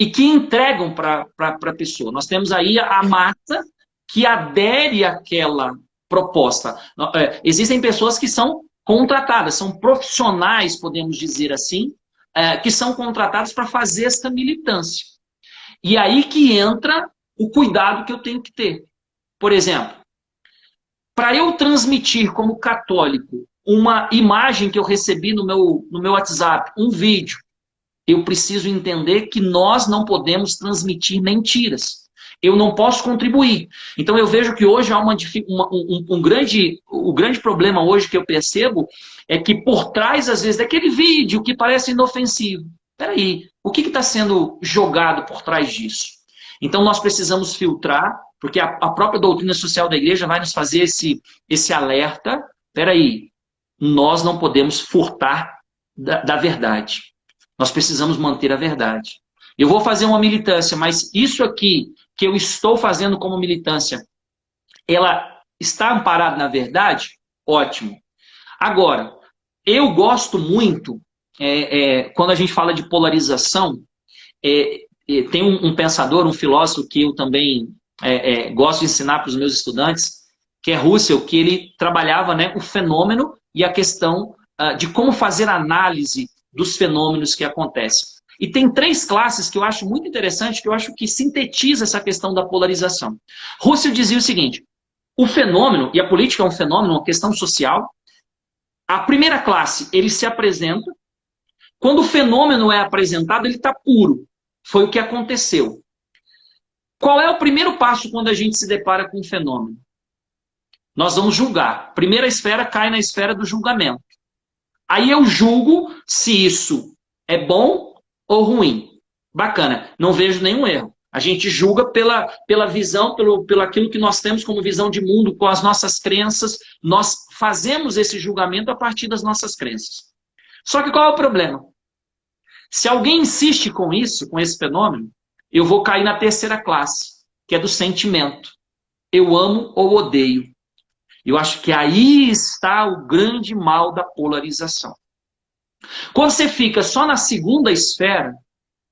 e que entregam para a pessoa. Nós temos aí a massa que adere àquela proposta. Existem pessoas que são contratadas, são profissionais, podemos dizer assim, que são contratados para fazer esta militância. E aí que entra o cuidado que eu tenho que ter. Por exemplo, para eu transmitir como católico uma imagem que eu recebi no meu WhatsApp, um vídeo, eu preciso entender que nós não podemos transmitir mentiras. Eu não posso contribuir. Então eu vejo que hoje há o grande problema hoje que eu percebo é que por trás, às vezes, daquele vídeo que parece inofensivo, peraí, o que está sendo jogado por trás disso? Então nós precisamos filtrar, porque a própria doutrina social da igreja vai nos fazer esse alerta. Peraí, nós não podemos furtar da verdade. Nós precisamos manter a verdade. Eu vou fazer uma militância, mas isso aqui que eu estou fazendo como militância, ela está amparada na verdade? Ótimo. Agora, eu gosto muito, quando a gente fala de polarização, tem um pensador, um filósofo que eu também gosto de ensinar para os meus estudantes, que é Russell, que ele trabalhava, né, o fenômeno e a questão de como fazer análise dos fenômenos que acontecem. E tem 3 classes que eu acho muito interessante, que eu acho que sintetiza essa questão da polarização. Russell dizia o seguinte: o fenômeno, e a política é um fenômeno, uma questão social, a primeira classe, ele se apresenta, quando o fenômeno é apresentado, ele está puro. Foi o que aconteceu. Qual é o primeiro passo quando a gente se depara com um fenômeno? Nós vamos julgar. Primeira esfera cai na esfera do julgamento. Aí eu julgo se isso é bom ou ruim. Bacana, não vejo nenhum erro. A gente julga pela visão, pelo aquilo que nós temos como visão de mundo, com as nossas crenças. Nós fazemos esse julgamento a partir das nossas crenças. Só que qual é o problema? Se alguém insiste com isso, com esse fenômeno, eu vou cair na terceira classe, que é do sentimento. Eu amo ou odeio. Eu acho que aí está o grande mal da polarização. Quando você fica só na segunda esfera,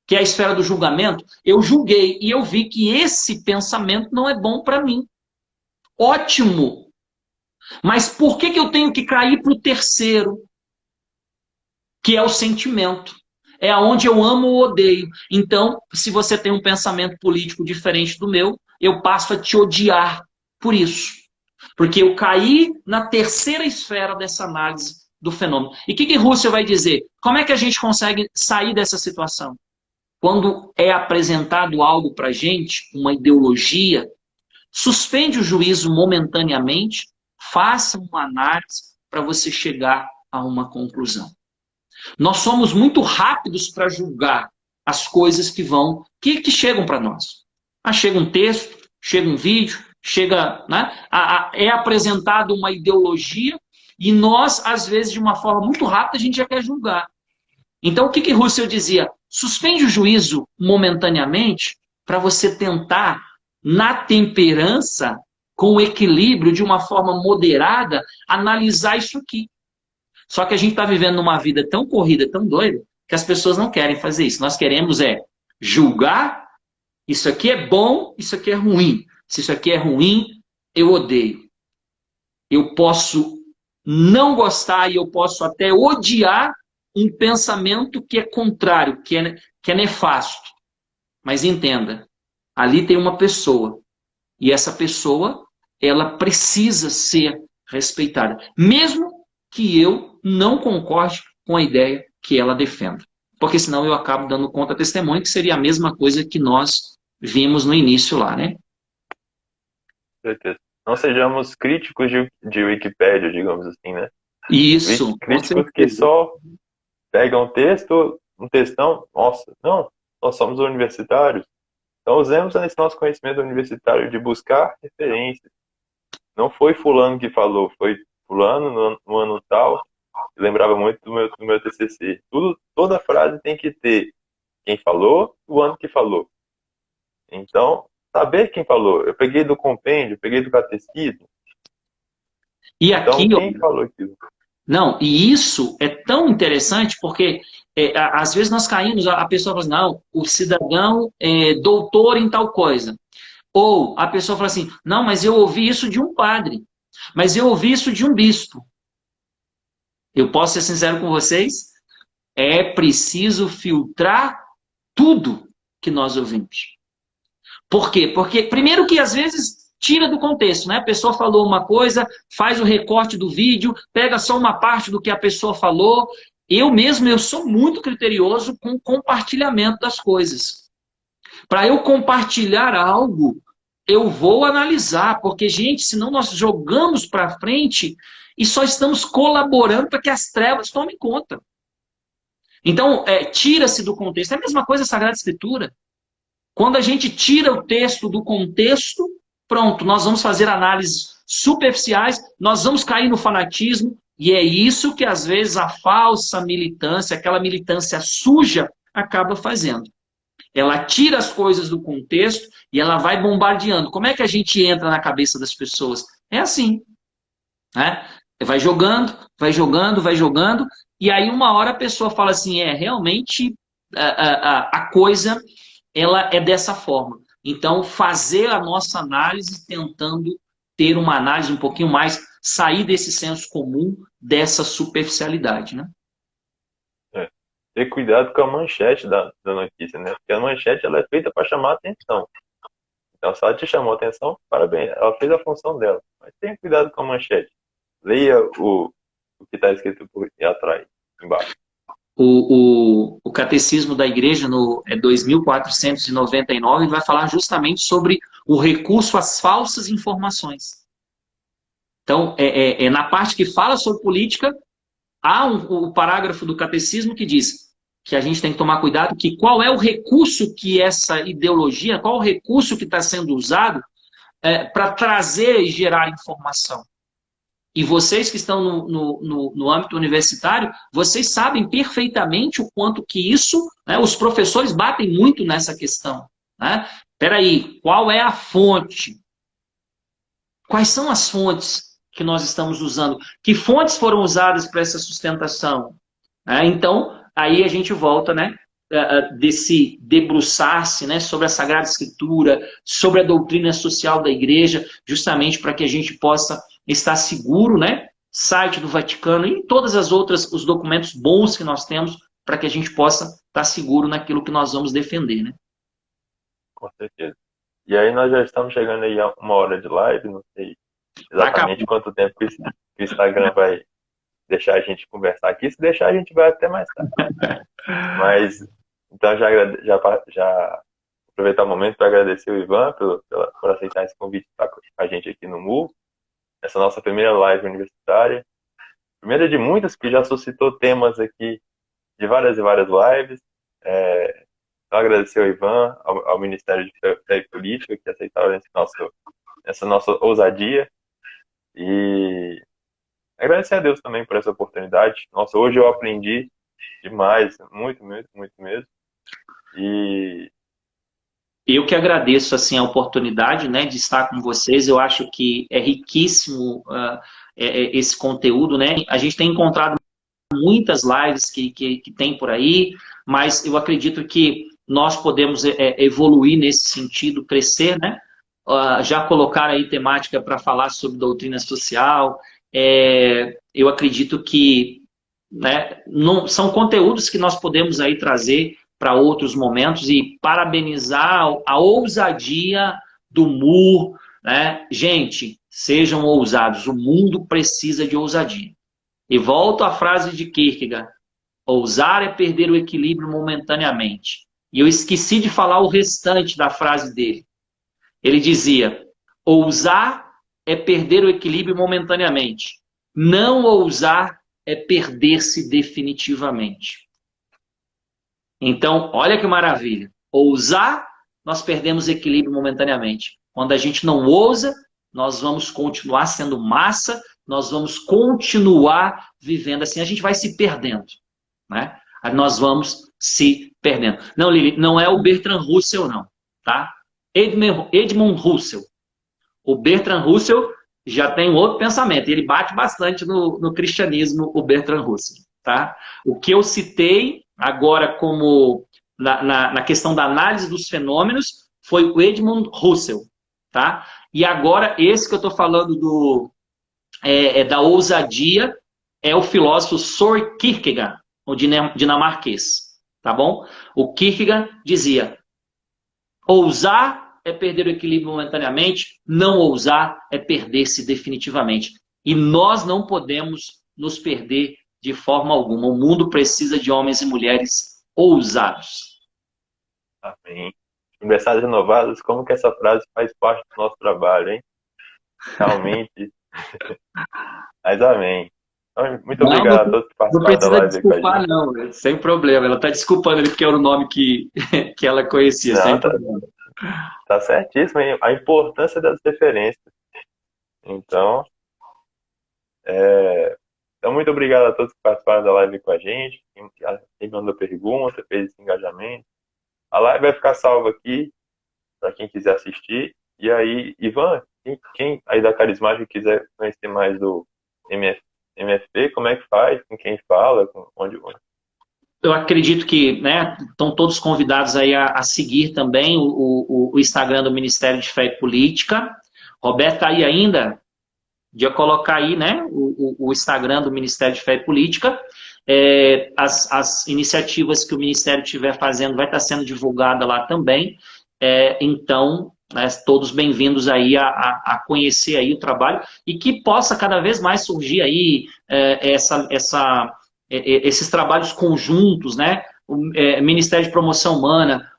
que é a esfera do julgamento, eu julguei e eu vi que esse pensamento não é bom para mim. Ótimo! Mas por que eu tenho que cair para o terceiro, que é o sentimento? É aonde eu amo ou odeio. Então, se você tem um pensamento político diferente do meu, eu passo a te odiar por isso. Porque eu caí na terceira esfera dessa análise do fenômeno. E o que Russell vai dizer? Como é que a gente consegue sair dessa situação? Quando é apresentado algo para a gente, uma ideologia, suspende o juízo momentaneamente, faça uma análise para você chegar a uma conclusão. Nós somos muito rápidos para julgar as coisas que chegam para nós. Chega um texto, chega um vídeo, chega, né? É apresentado uma ideologia e nós, às vezes, de uma forma muito rápida, a gente já quer julgar. Então, o que Russell dizia? Suspende o juízo momentaneamente para você tentar, na temperança, com o equilíbrio, de uma forma moderada, analisar isso aqui. Só que a gente está vivendo numa vida tão corrida, tão doida, que as pessoas não querem fazer isso. Nós queremos julgar, isso aqui é bom, isso aqui é ruim. Se isso aqui é ruim, eu odeio. Eu posso não gostar e eu posso até odiar um pensamento que é contrário, que é nefasto. Mas entenda, ali tem uma pessoa. E essa pessoa, ela precisa ser respeitada. Mesmo que eu não concorde com a ideia que ela defenda. Porque senão eu acabo dando contra-testemunho, que seria a mesma coisa que nós vimos no início lá, né? Certeza. Não sejamos críticos de Wikipédia, digamos assim, né? Isso. Críticos que só pegam um textão, nossa, não, nós somos universitários. Então usemos esse nosso conhecimento universitário de buscar referências. Não foi fulano que falou, foi fulano no ano tal. Eu lembrava muito do meu TCC. Toda frase tem que ter quem falou e o ano que falou. Então, saber quem falou. Eu peguei do compêndio, peguei do catecismo. E então, aqui, quem falou aquilo? Não, e isso é tão interessante porque às vezes nós caímos, a pessoa fala assim, não, o cidadão é doutor em tal coisa. Ou a pessoa fala assim, não, mas eu ouvi isso de um padre, mas eu ouvi isso de um bispo. Eu posso ser sincero com vocês? É preciso filtrar tudo que nós ouvimos. Por quê? Porque, primeiro que às vezes tira do contexto, né? A pessoa falou uma coisa, faz o recorte do vídeo, pega só uma parte do que a pessoa falou. Eu mesmo, eu sou muito criterioso com o compartilhamento das coisas. Para eu compartilhar algo, eu vou analisar, porque, gente, senão nós jogamos para frente e só estamos colaborando para que as trevas tomem conta. Então, tira-se do contexto. É a mesma coisa a Sagrada Escritura. Quando a gente tira o texto do contexto, pronto, nós vamos fazer análises superficiais, nós vamos cair no fanatismo, e é isso que às vezes a falsa militância, aquela militância suja, acaba fazendo. Ela tira as coisas do contexto e ela vai bombardeando. Como é que a gente entra na cabeça das pessoas? É assim, né? Vai jogando, vai jogando, vai jogando, e aí uma hora a pessoa fala assim, realmente a coisa ela é dessa forma. Então, fazer a nossa análise tentando ter uma análise um pouquinho mais, sair desse senso comum, dessa superficialidade, né? É. Ter cuidado com a manchete da notícia, né? Porque a manchete ela é feita para chamar a atenção. Então, se ela te chamou a atenção, parabéns, ela fez a função dela. Mas tenha cuidado com a manchete. Leia o que está escrito por atrás, embaixo. O Catecismo da Igreja, no 2499, vai falar justamente sobre o recurso às falsas informações. Então, na parte que fala sobre política, há o parágrafo do Catecismo que diz que a gente tem que tomar cuidado que qual é o recurso que essa ideologia, qual o recurso que está sendo usado para trazer e gerar informação. E vocês que estão no âmbito universitário, vocês sabem perfeitamente o quanto que isso, né, os professores batem muito nessa questão. Né? Peraí, qual é a fonte? Quais são as fontes que nós estamos usando? Que fontes foram usadas para essa sustentação? Então, aí a gente volta, né, desse debruçar-se, né, sobre a Sagrada Escritura, sobre a doutrina social da Igreja, justamente para que a gente possa estar seguro, né, site do Vaticano e todas as outras, os documentos bons que nós temos, para que a gente possa estar seguro naquilo que nós vamos defender, né? Com certeza. E aí nós já estamos chegando aí a 1 hora de live, não sei exatamente quanto tempo que o Instagram vai deixar a gente conversar aqui. Se deixar, a gente vai até mais tarde. Mas, então, já aproveitar o momento para agradecer o Ivan por aceitar esse convite para com a gente aqui no MU. Essa nossa primeira live universitária. Primeira de muitas, que já suscitou temas aqui de várias e várias lives. Então, agradecer ao Ivan, ao Ministério de Fé e Política, que aceitaram essa nossa ousadia. E agradecer a Deus também por essa oportunidade. Nossa, hoje eu aprendi demais, muito, muito, muito mesmo. E eu que agradeço assim a oportunidade, né, de estar com vocês. Eu acho que é riquíssimo esse conteúdo, né? A gente tem encontrado muitas lives que tem por aí, mas eu acredito que nós podemos evoluir nesse sentido, crescer, né? Já colocar aí temática para falar sobre doutrina social. Eu acredito que, né, não, são conteúdos que nós podemos aí trazer para outros momentos e parabenizar a ousadia do MUR, né? Gente, sejam ousados, o mundo precisa de ousadia. E volto à frase de Kierkegaard, ousar é perder o equilíbrio momentaneamente. E eu esqueci de falar o restante da frase dele. Ele dizia, ousar é perder o equilíbrio momentaneamente. Não ousar é perder-se definitivamente. Então, olha que maravilha. Ousar, nós perdemos equilíbrio momentaneamente. Quando a gente não ousa, nós vamos continuar sendo massa, nós vamos continuar vivendo assim, a gente vai se perdendo, né? Nós vamos se perdendo. Não, Lili, não é o Bertrand Russell, não, tá? Edmund Russell. O Bertrand Russell já tem um outro pensamento, ele bate bastante no cristianismo, o Bertrand Russell, tá? O que eu citei agora como na questão da análise dos fenômenos, foi o Edmund Husserl, tá? E agora, esse que eu estou falando da ousadia, é o filósofo Søren Kierkegaard, o dinamarquês, tá bom? O Kierkegaard dizia, ousar é perder o equilíbrio momentaneamente, não ousar é perder-se definitivamente. E nós não podemos nos perder de forma alguma. O mundo precisa de homens e mulheres ousados. Amém. Universidades renovadas, como que essa frase faz parte do nosso trabalho, hein? Realmente. Mas amém. Então, muito Não, obrigado a todos que não participaram da precisa live aí com a desculpar, gente. não, né? Sem problema. Ela está desculpando ele porque era o nome que ela conhecia, Não, sem tá, problema. tá certíssimo, hein? A importância das referências. Então, então, muito obrigado a todos que participaram da live com a gente. Quem mandou pergunta, fez esse engajamento. A live vai ficar salva aqui para quem quiser assistir. E aí, Ivan, quem aí da Carismática quiser conhecer mais do MFP, como é que faz? Com quem fala? Onde? Eu acredito que, né, estão todos convidados aí a seguir também o Instagram do Ministério de Fé e Política. Roberto está aí ainda, de colocar aí, né, o Instagram do Ministério de Fé e Política. As iniciativas que o Ministério estiver fazendo vai estar sendo divulgada lá também. Então, né, todos bem-vindos aí a conhecer aí o trabalho e que possa cada vez mais surgir aí esses trabalhos conjuntos, né? O Ministério de Promoção Humana,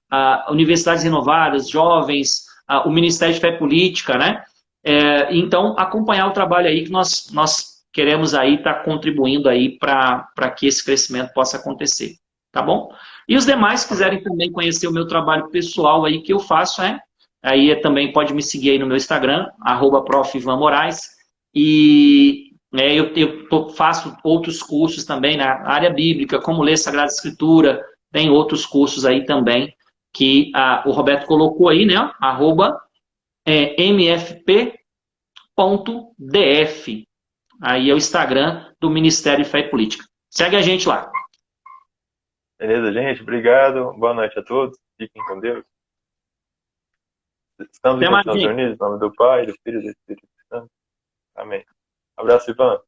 Universidades Renovadas, Jovens, o Ministério de Fé e Política, né? Então, acompanhar o trabalho aí que nós queremos aí estar contribuindo aí para que esse crescimento possa acontecer, tá bom? E os demais quiserem também conhecer o meu trabalho pessoal aí que eu faço, aí também pode me seguir aí no meu Instagram, @prof. Ivan Moraes, e eu faço outros cursos também na área bíblica, como ler Sagrada Escritura, tem outros cursos aí também que o Roberto colocou aí, né? @mfp.df. Aí é o Instagram do Ministério de Fé e Política. Segue a gente lá. Beleza, gente? Obrigado. Boa noite a todos. Fiquem com Deus. Estamos e Até mais, continuamos gente. reunidos em nome do Pai, do Filho e do Espírito Santo. Amém. Abraço, Ivan.